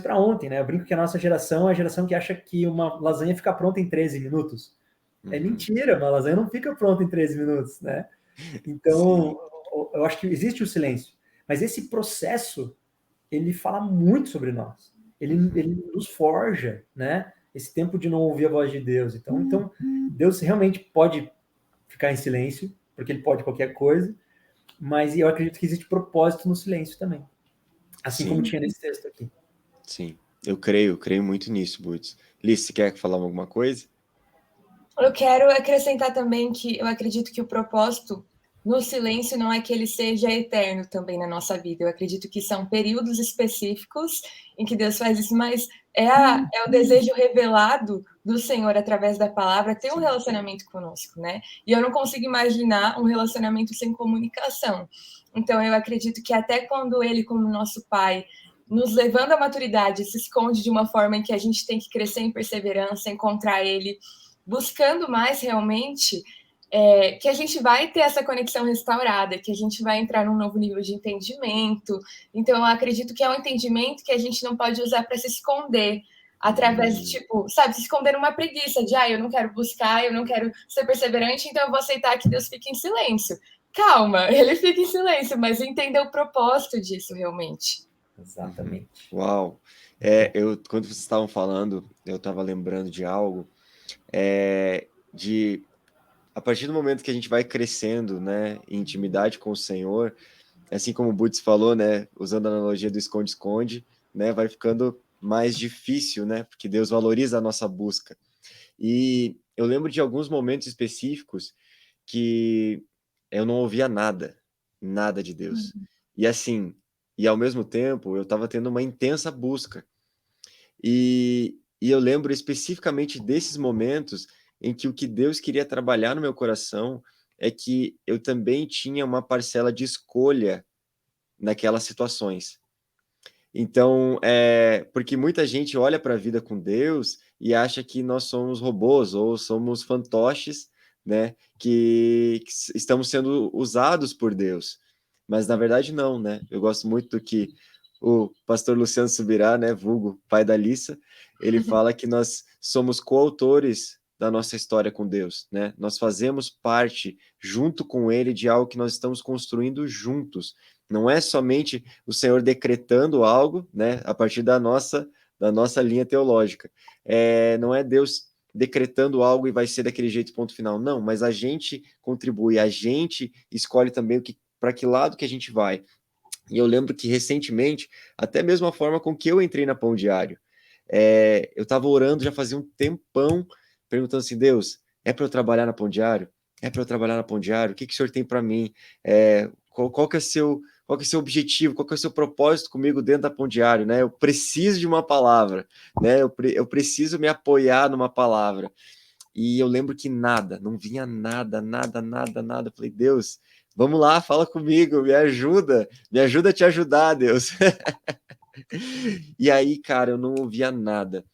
para ontem, né? Eu brinco que a nossa geração é a geração que acha que uma lasanha fica pronta em 13 minutos. É mentira, uma lasanha não fica pronta em 13 minutos, né? Então, eu acho que existe o silêncio, mas esse processo, ele fala muito sobre nós. Ele nos forja, né? Esse tempo de não ouvir a voz de Deus. Então, Deus realmente pode ficar em silêncio, porque ele pode qualquer coisa, mas eu acredito que existe propósito no silêncio também. Assim como tinha nesse texto aqui. Sim, eu creio muito nisso, Butz. Liz, você quer falar alguma coisa? Eu quero acrescentar também que eu acredito que o propósito no silêncio não é que ele seja eterno também na nossa vida. Eu acredito que são períodos específicos em que Deus faz isso, mas é o desejo revelado do Senhor através da palavra ter um relacionamento conosco, né? E eu não consigo imaginar um relacionamento sem comunicação. Então, eu acredito que até quando Ele, como nosso Pai, nos levando à maturidade, se esconde de uma forma em que a gente tem que crescer em perseverança, encontrar Ele, buscando mais realmente, que a gente vai ter essa conexão restaurada, que a gente vai entrar num novo nível de entendimento. Então, eu acredito que é um entendimento que a gente não pode usar para se esconder, através de, tipo, sabe, se esconder numa preguiça de, eu não quero buscar, eu não quero ser perseverante, então eu vou aceitar que Deus fique em silêncio. Calma, ele fica em silêncio, mas entender o propósito disso realmente. Exatamente. Uau! Quando vocês estavam falando, eu estava lembrando de algo, a partir do momento que a gente vai crescendo, né, em intimidade com o Senhor, assim como o Butz falou, né, usando a analogia do esconde-esconde, né, vai ficando mais difícil, né, porque Deus valoriza a nossa busca. E eu lembro de alguns momentos específicos que eu não ouvia nada de Deus. E assim, e ao mesmo tempo eu estava tendo uma intensa busca. E eu lembro especificamente desses momentos em que o que Deus queria trabalhar no meu coração é que eu também tinha uma parcela de escolha naquelas situações. Então, porque muita gente olha para a vida com Deus e acha que nós somos robôs ou somos fantoches, né, que estamos sendo usados por Deus. Mas, na verdade, não, né? Eu gosto muito do que o pastor Luciano Subirá, né, vulgo pai da Lissa, ele fala que nós somos coautores da nossa história com Deus, né? Nós fazemos parte, junto com ele, de algo que nós estamos construindo juntos. Não é somente o Senhor decretando algo, né, a partir da nossa linha teológica. Não é Deus decretando algo e vai ser daquele jeito, ponto final. Não, mas a gente contribui, a gente escolhe também para que lado que a gente vai. E eu lembro que recentemente, até mesmo a forma com que eu entrei na Pão Diário, eu estava orando já fazia um tempão, perguntando assim, Deus, é para eu trabalhar na Pão Diário? É para eu trabalhar na Pão Diário? O que o Senhor tem para mim? Qual que é o seu objetivo? Qual que é o seu propósito comigo dentro da Pão Diário? Né? Eu preciso de uma palavra, né? Eu preciso me apoiar numa palavra. E eu lembro que não vinha nada. Eu falei, Deus, vamos lá, fala comigo, me ajuda a te ajudar, Deus. E aí, cara, eu não ouvia nada.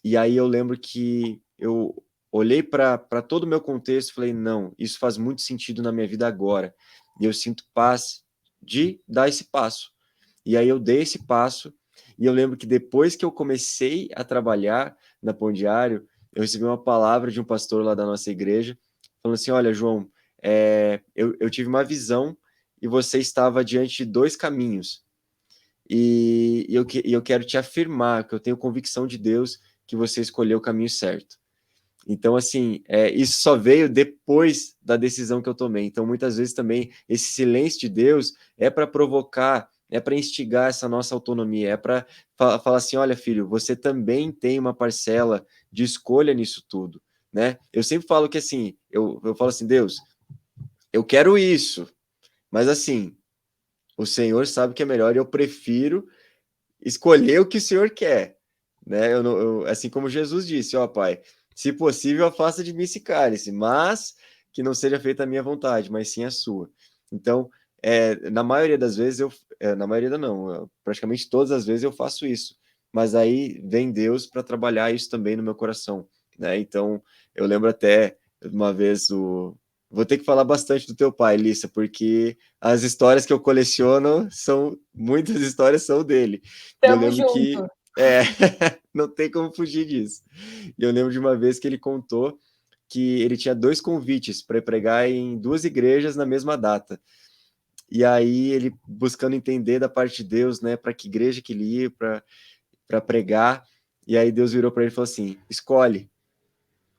E aí eu lembro que eu olhei para todo o meu contexto e falei, não, isso faz muito sentido na minha vida agora. E eu sinto paz de dar esse passo. E aí eu dei esse passo, e eu lembro que depois que eu comecei a trabalhar na Pão Diário, eu recebi uma palavra de um pastor lá da nossa igreja, falando assim, olha, João, eu tive uma visão e você estava diante de dois caminhos. E eu quero te afirmar que eu tenho convicção de Deus que você escolheu o caminho certo. Então, assim, isso só veio depois da decisão que eu tomei. Então, muitas vezes também, esse silêncio de Deus é para provocar, é para instigar essa nossa autonomia, é para falar assim, olha, filho, você também tem uma parcela de escolha nisso tudo, né? Eu sempre falo que, assim, eu falo assim, Deus, eu quero isso, mas, assim, o Senhor sabe que é melhor e eu prefiro escolher o que o Senhor quer, né? Assim como Jesus disse, ó Pai, se possível, afasta de mim esse cálice, mas que não seja feita a minha vontade, mas sim a sua. Então, na maioria das vezes, na maioria não, praticamente todas as vezes eu faço isso, mas aí vem Deus para trabalhar isso também no meu coração, né? Então, eu lembro até uma vez Vou ter que falar bastante do teu pai, Lissa, porque as histórias que eu coleciono muitas histórias são dele. E eu Tamo lembro que junto. não tem como fugir disso. E eu lembro de uma vez que ele contou que ele tinha 2 convites para pregar em 2 igrejas na mesma data. E aí ele buscando entender da parte de Deus, né, para que igreja que ele ia para pregar. E aí Deus virou para ele e falou assim: "Escolhe".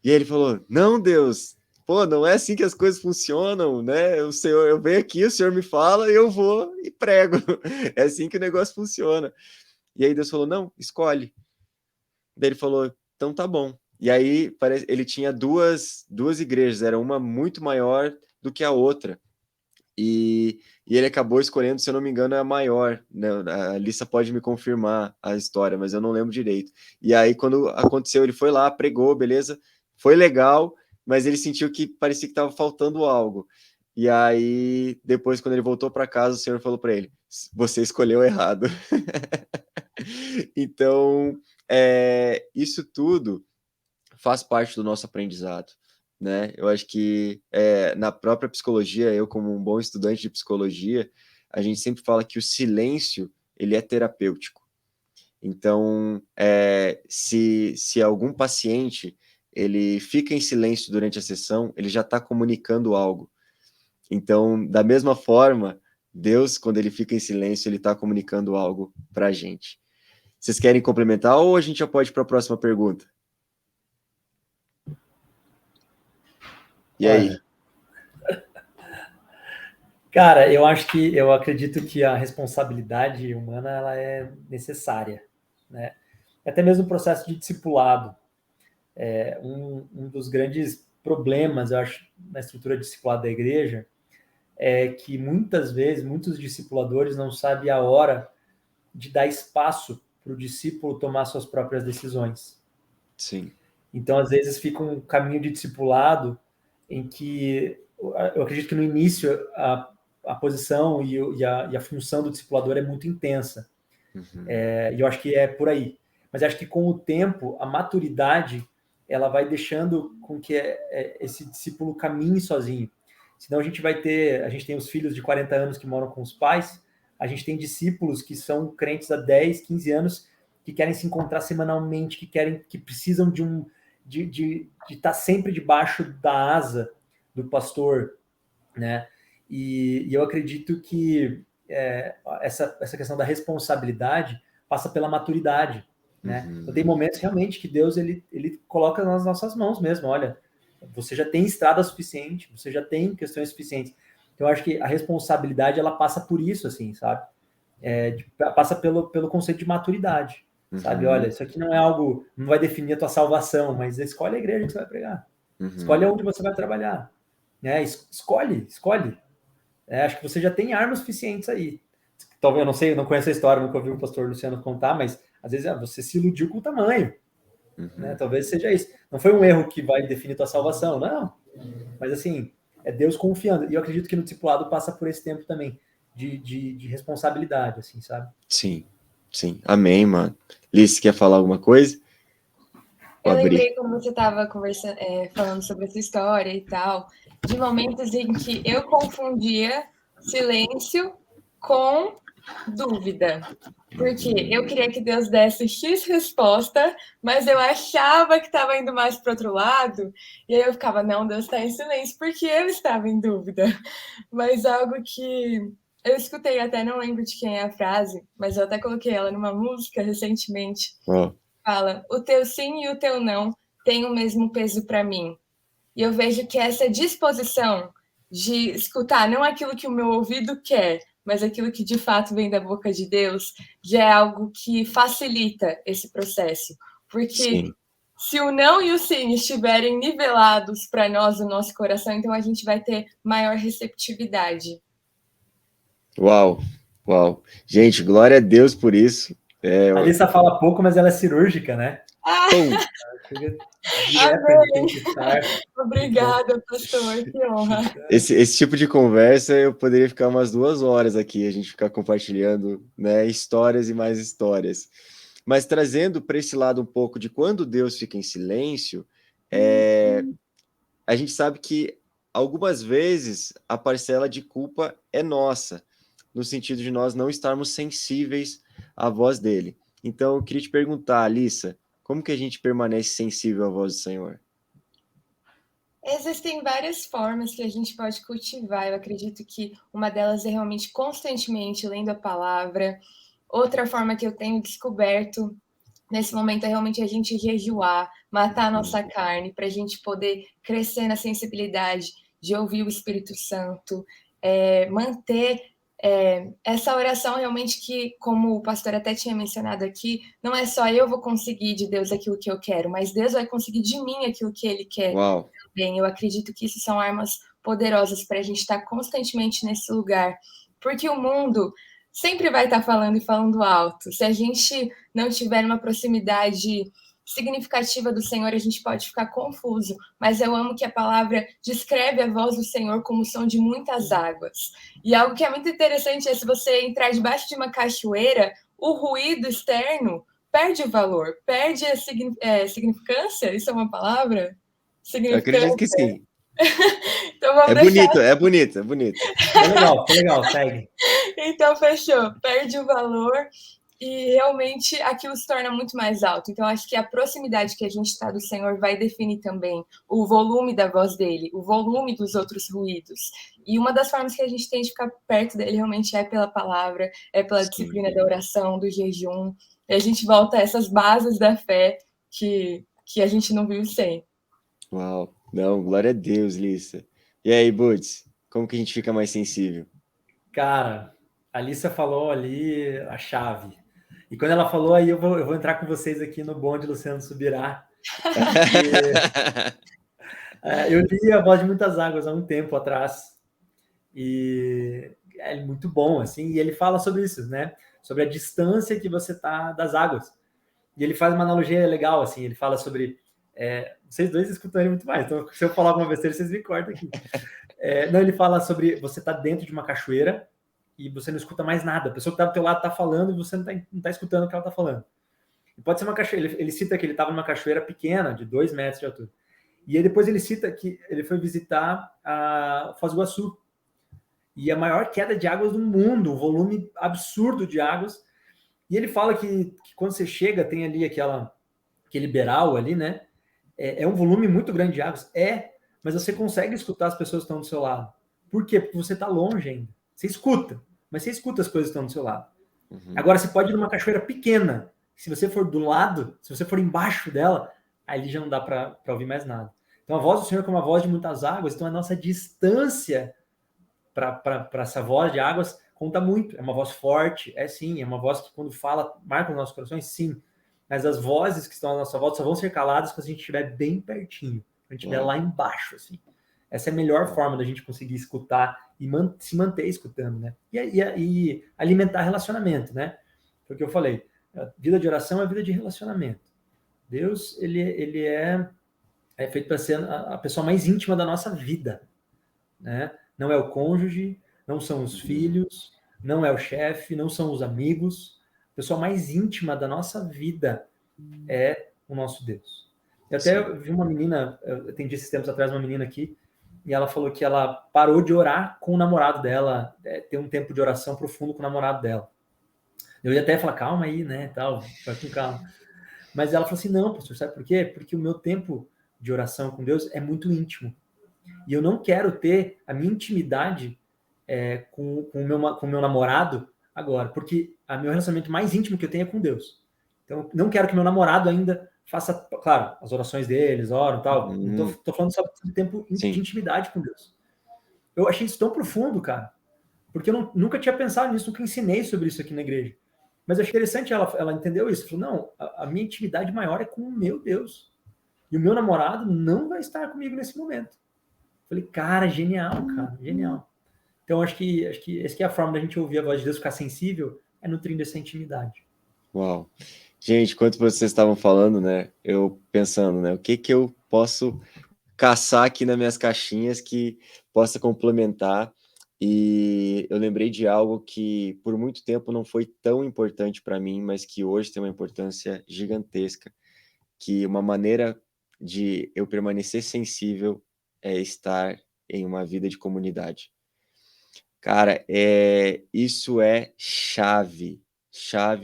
E aí ele falou: "Não, Deus, pô, não é assim que as coisas funcionam, né? O Senhor, eu venho aqui, o Senhor me fala, eu vou e prego. É assim que o negócio funciona". E aí Deus falou: "Não, escolhe". Daí ele falou: "Então tá bom". E aí ele tinha duas igrejas, era uma muito maior do que a outra. E ele acabou escolhendo, se eu não me engano, a maior, né? A Lissa pode me confirmar a história, mas eu não lembro direito. E aí, quando aconteceu, ele foi lá, pregou, beleza, foi legal, mas ele sentiu que parecia que estava faltando algo. E aí, depois, quando ele voltou para casa, o senhor falou para ele: "Você escolheu errado". Então, isso tudo faz parte do nosso aprendizado, né? Eu acho que na própria psicologia, eu como um bom estudante de psicologia, a gente sempre fala que o silêncio ele é terapêutico. Então, se algum paciente ele fica em silêncio durante a sessão, ele já está comunicando algo. Então, da mesma forma, Deus, quando ele fica em silêncio, ele está comunicando algo para a gente. Vocês querem complementar ou a gente já pode ir para a próxima pergunta? E aí? Olha, cara, eu acredito que a responsabilidade humana ela é necessária, né? Até mesmo o processo de discipulado. Um dos grandes problemas, eu acho, na estrutura discipulada da igreja é que muitas vezes muitos discipuladores não sabem a hora de dar espaço para o discípulo tomar suas próprias decisões. Sim. Então, às vezes, fica um caminho de discipulado em que eu acredito que no início a posição e a função do discipulador é muito intensa. Uhum. E eu acho que é por aí. Mas acho que com o tempo, a maturidade ela vai deixando com que esse discípulo caminhe sozinho. Senão a gente tem os filhos de 40 anos que moram com os pais, a gente tem discípulos que são crentes há 10, 15 anos, que querem se encontrar semanalmente, que precisam de estar sempre debaixo da asa do pastor, né? E eu acredito que essa questão da responsabilidade passa pela maturidade, né? Então tem momentos realmente que Deus ele coloca nas nossas mãos mesmo. Olha, você já tem estrada suficiente, você já tem questões suficientes. Então eu acho que a responsabilidade ela passa por isso, assim, sabe? Passa pelo conceito de maturidade, sabe? Olha, isso aqui não é algo, não vai definir a tua salvação, mas escolhe a igreja que você vai pregar, escolhe onde você vai trabalhar, né? Escolhe. Acho que você já tem armas suficientes aí. Talvez, eu não sei, eu não conheço a história, nunca ouvi o pastor Luciano contar, mas às vezes você se iludiu com o tamanho, né? Talvez seja isso. Não foi um erro que vai definir tua salvação, não. Mas assim, é Deus confiando. E eu acredito que no discipulado passa por esse tempo também de responsabilidade, assim, sabe? Sim. Amém, mano. Liz, você quer falar alguma coisa? Eu lembrei quando você estava conversando, falando sobre essa história e tal, de momentos em que eu confundia silêncio com dúvida. Porque eu queria que Deus desse X resposta, mas eu achava que estava indo mais para o outro lado, e aí eu ficava, não, Deus está em silêncio, porque eu estava em dúvida. Mas algo que eu escutei, até não lembro de quem é a frase, mas eu até coloquei ela numa música recentemente. Fala, o teu sim e o teu não têm o mesmo peso para mim. E eu vejo que essa disposição de escutar não aquilo que o meu ouvido quer, mas aquilo que de fato vem da boca de Deus, já é algo que facilita esse processo. Porque se o não e o sim estiverem nivelados para nós, no nosso coração, então a gente vai ter maior receptividade. Uau. Gente, glória a Deus por isso. A Alissa fala pouco, mas ela é cirúrgica, né? Obrigada, pastor, que honra. Esse tipo de conversa eu poderia ficar umas 2 horas aqui, a gente ficar compartilhando, né, histórias e mais histórias. Mas trazendo para esse lado um pouco de quando Deus fica em silêncio, a gente sabe que algumas vezes a parcela de culpa é nossa, no sentido de nós não estarmos sensíveis à voz dele. Então, eu queria te perguntar, Alissa, como que a gente permanece sensível à voz do Senhor? Existem várias formas que a gente pode cultivar. Eu acredito que uma delas é realmente constantemente lendo a palavra. Outra forma que eu tenho descoberto nesse momento é realmente a gente jejuar, matar a nossa carne, para a gente poder crescer na sensibilidade de ouvir o Espírito Santo, manter essa oração realmente que, como o pastor até tinha mencionado aqui, não é só eu vou conseguir de Deus aquilo que eu quero, mas Deus vai conseguir de mim aquilo que Ele quer. Uau. Também. Eu acredito que isso são armas poderosas para a gente estar constantemente nesse lugar, porque o mundo sempre vai estar falando e falando alto. Se a gente não tiver uma proximidade significativa do Senhor, a gente pode ficar confuso. Mas eu amo que a palavra descreve a voz do Senhor como o som de muitas águas. E algo que é muito interessante é se você entrar debaixo de uma cachoeira, o ruído externo perde o valor, perde a significância. Isso é uma palavra? Eu acredito que sim. Então, vamos é bonito. Foi legal, segue. Então, fechou. Perde o valor e realmente aquilo se torna muito mais alto. Então, acho que a proximidade que a gente está do Senhor vai definir também o volume da voz dele, o volume dos outros ruídos. E uma das formas que a gente tem de ficar perto dele realmente é pela palavra, é pela disciplina da oração, do jejum. E a gente volta a essas bases da fé que a gente não viu sem. Uau. Não, glória a Deus, Lissa. E aí, Buds, como que a gente fica mais sensível? Cara, a Alissa falou ali a chave. E quando ela falou, aí eu vou entrar com vocês aqui no bonde Luciano Subirá. Eu li A Voz de Muitas Águas há um tempo atrás. E é muito bom, assim. E ele fala sobre isso, né? Sobre a distância que você tá das águas. E ele faz uma analogia legal, assim. Ele fala sobre... vocês dois escutam ele muito mais. Então, se eu falar alguma besteira, vocês me cortam aqui. Não, ele fala sobre você tá dentro de uma cachoeira e você não escuta mais nada. A pessoa que tá do teu lado tá falando e você não tá escutando o que ela tá falando. E pode ser uma cachoeira. Ele cita que ele estava numa cachoeira pequena, de 2 metros de altura. E aí depois ele cita que ele foi visitar a Foz do Iguaçu. E a maior queda de águas do mundo, um volume absurdo de águas. E ele fala que quando você chega, tem ali aquele beiral ali, né? É um volume muito grande de águas. Mas você consegue escutar as pessoas que estão do seu lado. Por quê? Porque você está longe ainda. Você escuta, mas você escuta as coisas que estão do seu lado. Uhum. Agora, você pode ir numa cachoeira pequena, se você for do lado, se você for embaixo dela, aí já não dá para ouvir mais nada. Então, a voz do Senhor é como a voz de muitas águas, então a nossa distância para essa voz de águas conta muito. É uma voz forte, sim, é uma voz que quando fala, marca os nossos corações, sim. Mas as vozes que estão à nossa volta só vão ser caladas quando a gente estiver bem pertinho, quando a gente estiver lá embaixo, assim. Essa é a melhor forma da gente conseguir escutar e se manter escutando, né? E alimentar relacionamento, né? Foi o que eu falei. A vida de oração é vida de relacionamento. Deus, ele é feito para ser a pessoa mais íntima da nossa vida, né? Não é o cônjuge, não são os filhos, não é o chefe, não são os amigos. A pessoa mais íntima da nossa vida é o nosso Deus. Eu até vi uma menina, eu atendi esses tempos atrás uma menina aqui, e ela falou que ela parou de orar com o namorado dela, ter um tempo de oração profundo com o namorado dela. Eu ia até falar, calma aí, né, tal, vai com calma. Mas ela falou assim, não, pastor, sabe por quê? Porque o meu tempo de oração com Deus é muito íntimo. E eu não quero ter a minha intimidade com o meu namorado agora, porque o meu relacionamento mais íntimo que eu tenho é com Deus. Então, não quero que meu namorado ainda faça, claro, as orações deles, oram e tal. Não tô falando só de tempo de intimidade com Deus. Eu achei isso tão profundo, cara, porque eu nunca tinha pensado nisso, nunca ensinei sobre isso aqui na igreja. Mas eu achei interessante, ela entendeu isso. Falou, não, a minha intimidade maior é com o meu Deus. E o meu namorado não vai estar comigo nesse momento. Falei, cara, genial, cara, genial. Então, acho que essa que é a forma da gente ouvir a voz de Deus, ficar sensível, é nutrindo essa intimidade. Uau. Gente, enquanto vocês estavam falando, né, eu pensando, né, o que eu posso caçar aqui nas minhas caixinhas que possa complementar, e eu lembrei de algo que por muito tempo não foi tão importante para mim, mas que hoje tem uma importância gigantesca, que uma maneira de eu permanecer sensível é estar em uma vida de comunidade. Cara, isso é chave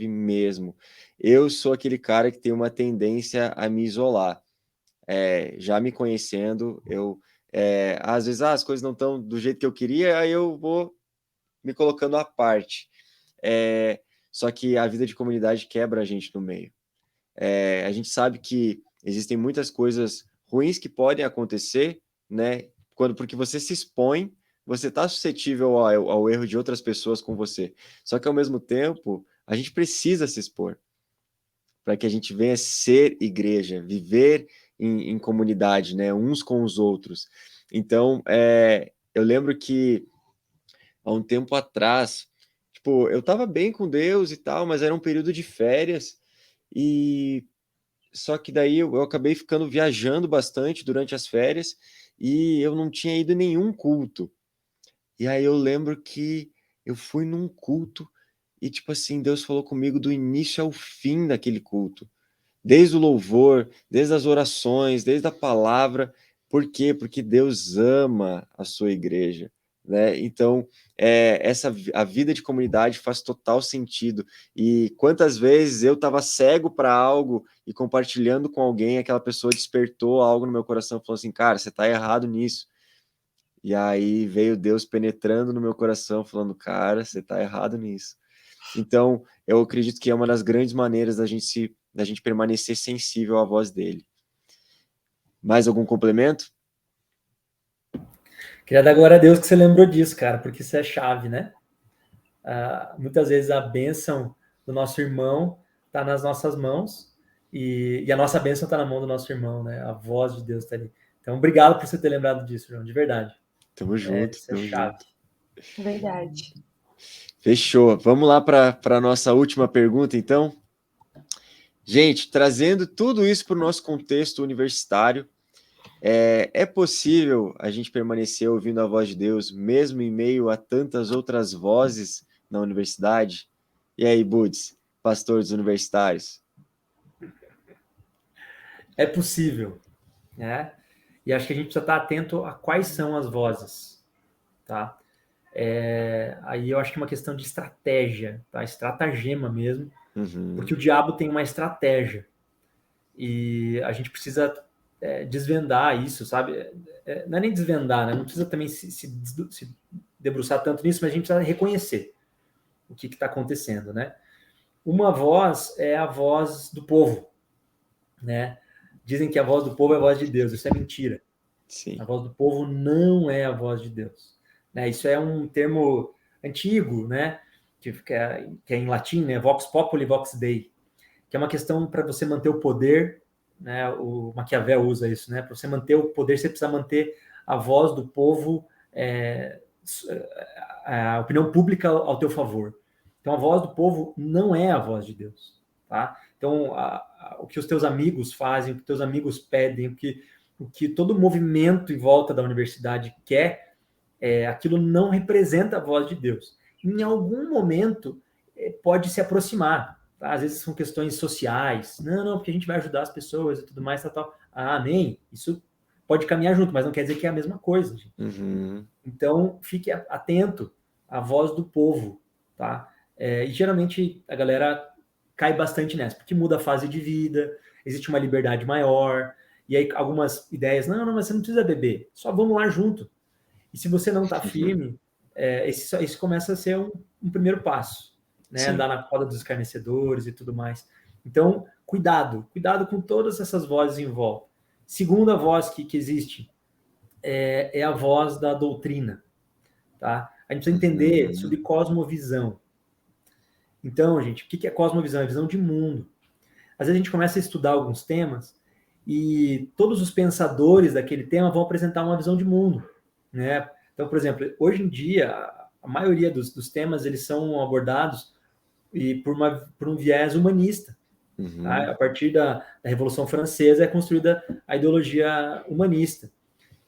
mesmo. Eu sou aquele cara que tem uma tendência a me isolar. Já me conhecendo, às vezes as coisas não estão do jeito que eu queria, aí eu vou me colocando à parte. Só que a vida de comunidade quebra a gente no meio. A gente sabe que existem muitas coisas ruins que podem acontecer, né? Porque você se expõe, você está suscetível ao erro de outras pessoas com você. Só que, ao mesmo tempo, a gente precisa se expor para que a gente venha ser igreja, viver em comunidade, né? Uns com os outros. Então, eu lembro que há um tempo atrás, tipo, eu estava bem com Deus e tal, mas era um período de férias, e só que daí eu acabei ficando viajando bastante durante as férias e eu não tinha ido em nenhum culto. E aí eu lembro que eu fui num culto e, tipo assim, Deus falou comigo do início ao fim daquele culto. Desde o louvor, desde as orações, desde a palavra. Por quê? Porque Deus ama a sua igreja, né? Então, a vida de comunidade faz total sentido. E quantas vezes eu estava cego para algo e compartilhando com alguém, aquela pessoa despertou algo no meu coração, falou assim, cara, você está errado nisso. E aí veio Deus penetrando no meu coração, falando, cara, você está errado nisso. Então, eu acredito que é uma das grandes maneiras da gente permanecer sensível à voz dele. Mais algum complemento? Queria dar glória a Deus que você lembrou disso, cara, porque isso é chave, né? Muitas vezes a bênção do nosso irmão está nas nossas mãos e a nossa bênção está na mão do nosso irmão, né? A voz de Deus está ali. Então, obrigado por você ter lembrado disso, João, de verdade. Tamo junto, isso é chave. Verdade. Fechou. Vamos lá para a nossa última pergunta, então. Gente, trazendo tudo isso para o nosso contexto universitário, é possível a gente permanecer ouvindo a voz de Deus, mesmo em meio a tantas outras vozes na universidade? E aí, Buds, pastores universitários? É possível, né? E acho que a gente precisa estar atento a quais são as vozes, tá? Aí eu acho que é uma questão de estratégia, tá? Estratagema mesmo, porque o diabo tem uma estratégia e a gente precisa desvendar isso, sabe? Não é nem desvendar, né? Não precisa também se debruçar tanto nisso, mas a gente precisa reconhecer. o que está acontecendo, né? Uma voz é a voz do povo, né? Dizem que a voz do povo é a voz de Deus, isso é mentira. Sim. A voz do povo não é a voz de Deus, né? Isso é um termo antigo, né? Que é em latim, né? Vox populi, vox dei, que é uma questão para você manter o poder, né? O Maquiavel usa isso, né? Para você manter o poder, você precisa manter a voz do povo, a opinião pública ao teu favor. Então, a voz do povo não é a voz de Deus, tá? Então, o que os teus amigos fazem, o que teus amigos pedem, o que todo movimento em volta da universidade quer, aquilo não representa a voz de Deus. Em algum momento, pode se aproximar, tá? Às vezes são questões sociais. Não, porque a gente vai ajudar as pessoas e tudo mais, tal. Amém. Isso pode caminhar junto, mas não quer dizer que é a mesma coisa, gente. Uhum. Então, fique atento à voz do povo, tá? E geralmente a galera cai bastante nessa, porque muda a fase de vida, existe uma liberdade maior, e aí algumas ideias, não, mas você não precisa beber, só vamos lá junto. E se você não está firme, esse começa a ser um primeiro passo, né? Andar na roda dos escarnecedores e tudo mais. Então, cuidado com todas essas vozes em volta. Segunda voz que existe é a voz da doutrina, tá? A gente precisa entender sobre cosmovisão. Então, gente, o que é cosmovisão? É visão de mundo. Às vezes a gente começa a estudar alguns temas e todos os pensadores daquele tema vão apresentar uma visão de mundo, né? Então, por exemplo, hoje em dia, a maioria dos temas, eles são abordados por um viés humanista. Uhum. Tá? A partir da Revolução Francesa é construída a ideologia humanista.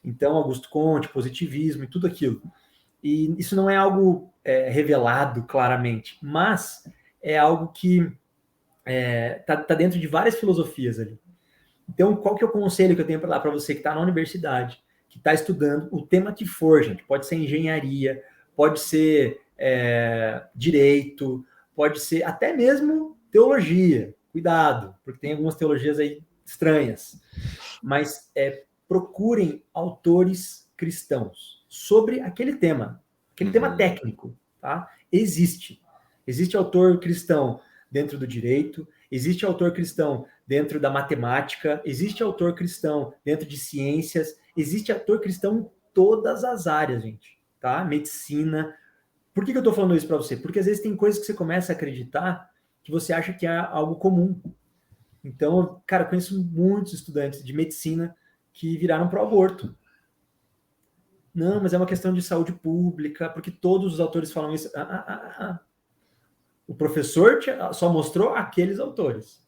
Então, Augusto Comte, positivismo e tudo aquilo. E isso não é algo revelado claramente, mas é algo que tá dentro de várias filosofias ali. Então, qual que é o conselho que eu tenho para dar para você que está na universidade, que está estudando o tema que for, gente? Pode ser engenharia, pode ser direito, pode ser até mesmo teologia. Cuidado, porque tem algumas teologias aí estranhas. Mas procurem autores cristãos sobre aquele tema técnico, tá? Existe autor cristão dentro do direito, existe autor cristão dentro da matemática, existe autor cristão dentro de ciências, existe autor cristão em todas as áreas, gente, tá? Medicina. Por que eu tô falando isso para você? Porque às vezes tem coisas que você começa a acreditar que você acha que é algo comum. Então, cara, eu conheço muitos estudantes de medicina que viraram pro aborto. Não, mas é uma questão de saúde pública, porque todos os autores falam isso. O professor só mostrou aqueles autores.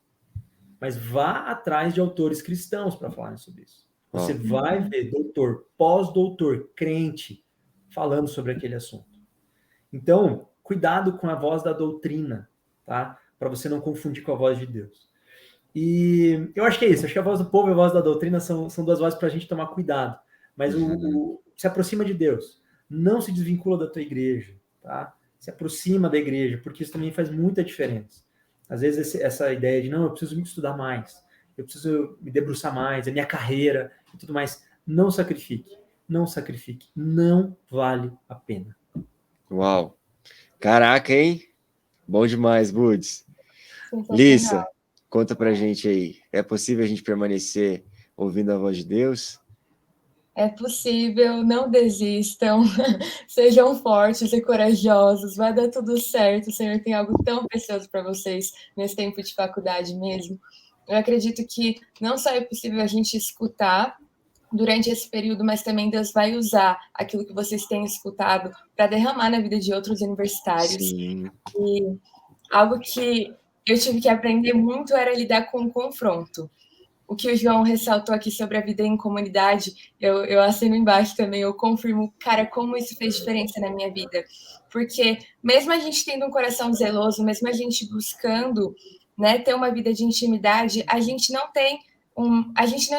Mas vá atrás de autores cristãos para falarem sobre isso. Você vai ver doutor, pós-doutor, crente, falando sobre aquele assunto. Então, cuidado com a voz da doutrina, tá? Para você não confundir com a voz de Deus. E eu acho que é isso. Acho que a voz do povo e a voz da doutrina são duas vozes para a gente tomar cuidado. Mas se aproxima de Deus. Não se desvincula da tua igreja, tá? Se aproxima da igreja, porque isso também faz muita diferença. Às vezes essa ideia de, não, eu preciso estudar mais, eu preciso me debruçar mais, é minha carreira e tudo mais. Não sacrifique. Não sacrifique. Não vale a pena. Uau. Caraca, hein? Bom demais, Buds. Lissa, conta pra gente aí. É possível a gente permanecer ouvindo a voz de Deus? É possível, não desistam, sejam fortes e corajosos, vai dar tudo certo, o Senhor tem algo tão precioso para vocês nesse tempo de faculdade mesmo. Eu acredito que não só é possível a gente escutar durante esse período, mas também Deus vai usar aquilo que vocês têm escutado para derramar na vida de outros universitários. Sim. E algo que eu tive que aprender muito era lidar com o confronto. O que o João ressaltou aqui sobre a vida em comunidade, eu assino embaixo também, eu confirmo, cara, como isso fez diferença na minha vida. Porque mesmo a gente tendo um coração zeloso, mesmo a gente buscando, né, ter uma vida de intimidade, a gente não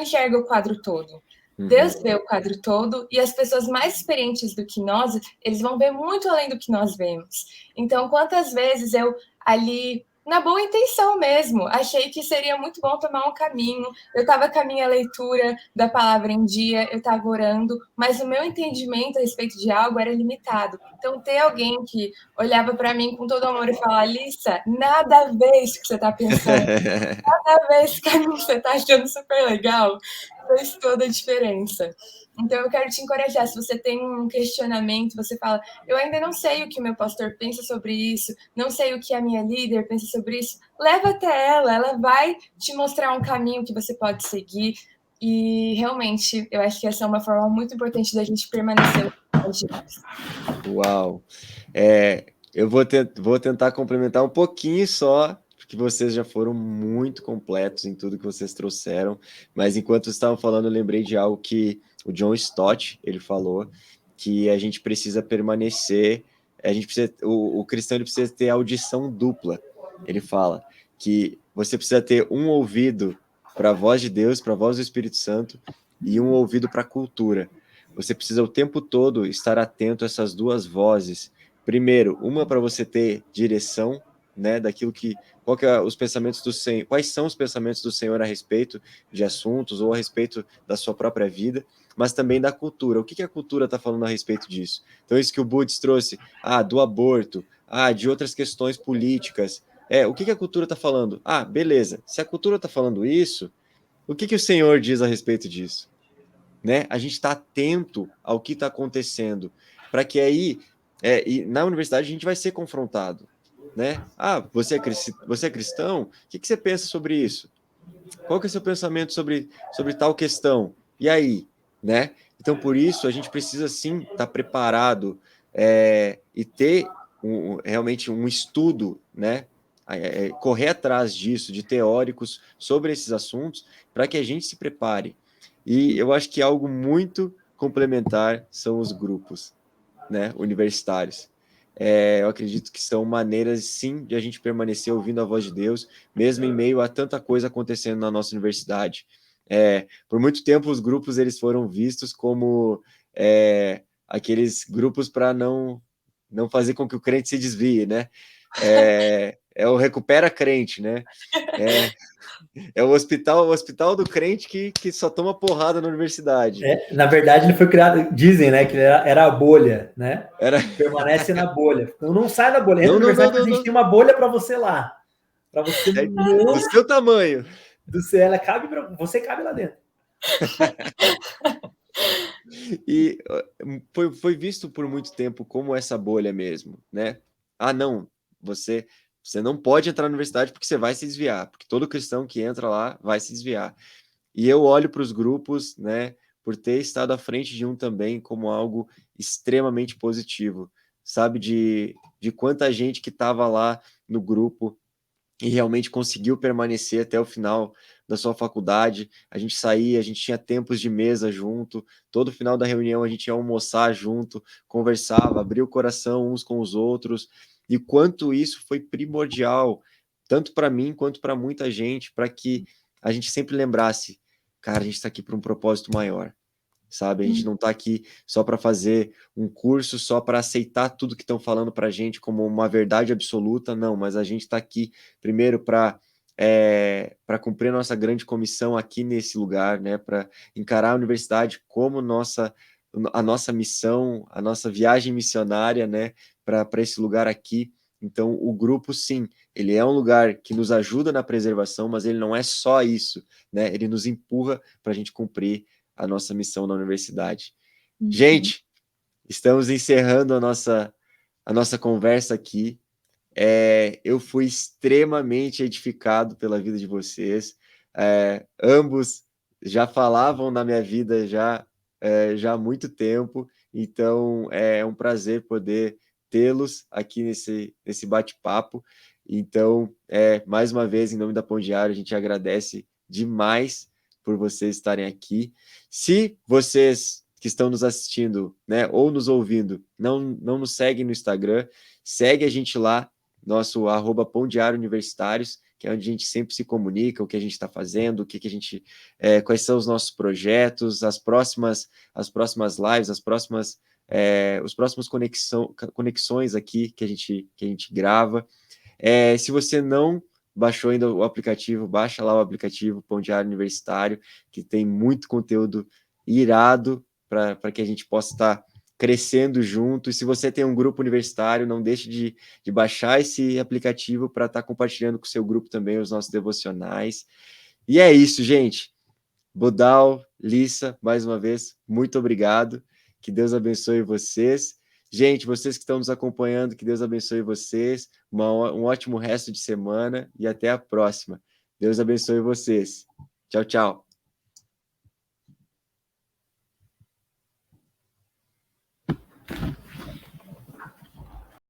enxerga o quadro todo. Deus vê o quadro todo e as pessoas mais experientes do que nós, eles vão ver muito além do que nós vemos. Então, quantas vezes eu ali na boa intenção mesmo. Achei que seria muito bom tomar um caminho. Eu estava com a minha leitura da palavra em dia, eu estava orando, mas o meu entendimento a respeito de algo era limitado. Então, ter alguém que olhava para mim com todo amor e falava: Alissa, nada a ver isso que você está pensando, nada a ver esse caminho que você está achando super legal, fez toda a diferença. Então, eu quero te encorajar. Se você tem um questionamento, você fala: eu ainda não sei o que o meu pastor pensa sobre isso, não sei o que a minha líder pensa sobre isso. Leva até ela vai te mostrar um caminho que você pode seguir. E realmente, eu acho que essa é uma forma muito importante da gente permanecer. Uau! Eu vou tentar complementar um pouquinho só, porque vocês já foram muito completos em tudo que vocês trouxeram, mas enquanto vocês estavam falando, eu lembrei de algo que o John Stott, ele falou, que a gente precisa permanecer, o cristão ele precisa ter audição dupla. Ele fala que você precisa ter um ouvido para a voz de Deus, para a voz do Espírito Santo, e um ouvido para a cultura. Você precisa o tempo todo estar atento a essas duas vozes. Primeiro, uma para você ter direção, né, daquilo os pensamentos do Senhor, quais são os pensamentos do Senhor a respeito de assuntos ou a respeito da sua própria vida, mas também da cultura. O que a cultura está falando a respeito disso? Então, isso que o Buds trouxe, do aborto, de outras questões políticas. O que a cultura está falando? Beleza, se a cultura está falando isso, o que o Senhor diz a respeito disso? Né? A gente está atento ao que está acontecendo, para que aí, e na universidade a gente vai ser confrontado, né? Você é cristão? O que você pensa sobre isso? Qual que é o seu pensamento sobre tal questão? E aí, né? Então, por isso, a gente precisa sim estar preparado e ter realmente um estudo, né? Correr atrás disso, de teóricos sobre esses assuntos, para que a gente se prepare. E eu acho que algo muito complementar são os grupos, né, universitários. Eu acredito que são maneiras, sim, de a gente permanecer ouvindo a voz de Deus, mesmo em meio a tanta coisa acontecendo na nossa universidade. Por muito tempo, os grupos eles foram vistos como aqueles grupos para não fazer com que o crente se desvie, né? É o recupera crente, né? É o hospital do crente que só toma porrada na universidade. Na verdade, ele foi criado, dizem, né, que ele era a bolha, né? Permanece na bolha. Então não sai da bolha. Entra na universidade, a gente tem uma bolha para você lá. Para você não... Do seu tamanho. Do céu, ela cabe para você, cabe lá dentro. E foi visto por muito tempo como essa bolha mesmo, né? Não, você não pode entrar na universidade porque você vai se desviar, porque todo cristão que entra lá vai se desviar. E eu olho para os grupos, né, por ter estado à frente de um também, como algo extremamente positivo, sabe? De quanta gente que estava lá no grupo e realmente conseguiu permanecer até o final da sua faculdade. A gente saía, a gente tinha tempos de mesa junto, todo final da reunião a gente ia almoçar junto, conversava, abria o coração uns com os outros, e quanto isso foi primordial, tanto para mim quanto para muita gente, para que a gente sempre lembrasse, cara, a gente está aqui para um propósito maior, sabe? A gente não está aqui só para fazer um curso, só para aceitar tudo que estão falando para a gente como uma verdade absoluta, não, mas a gente está aqui primeiro para cumprir a nossa grande comissão aqui nesse lugar, né? Para encarar a universidade como a nossa missão, a nossa viagem missionária, né? Para esse lugar aqui. Então, o grupo, sim, ele é um lugar que nos ajuda na preservação, mas ele não é só isso, né? Ele nos empurra para a gente cumprir a nossa missão na universidade. Gente, estamos encerrando a nossa conversa aqui. Eu fui extremamente edificado pela vida de vocês. Ambos já falavam na minha vida já há muito tempo, então é um prazer poder tê-los aqui nesse bate-papo. Então, mais uma vez, em nome da Pão Diário, a gente agradece demais por vocês estarem aqui. Se vocês que estão nos assistindo, né, ou nos ouvindo, não nos seguem no Instagram, segue a gente lá, nosso @Pão Diário Universitários, que é onde a gente sempre se comunica, o que a gente está fazendo, o que a gente, quais são os nossos projetos, as próximas lives, os próximos conexões aqui que a gente grava. Se você não baixou ainda o aplicativo, baixa lá o aplicativo Pão Diário Universitário, que tem muito conteúdo irado para que a gente possa estar crescendo junto. E se você tem um grupo universitário, não deixe de baixar esse aplicativo para estar compartilhando com o seu grupo também os nossos devocionais. E é isso, gente. Budal, Lissa, mais uma vez, muito obrigado. Que Deus abençoe vocês. Gente, vocês que estão nos acompanhando, que Deus abençoe vocês. Um ótimo resto de semana e até a próxima. Deus abençoe vocês. Tchau, tchau.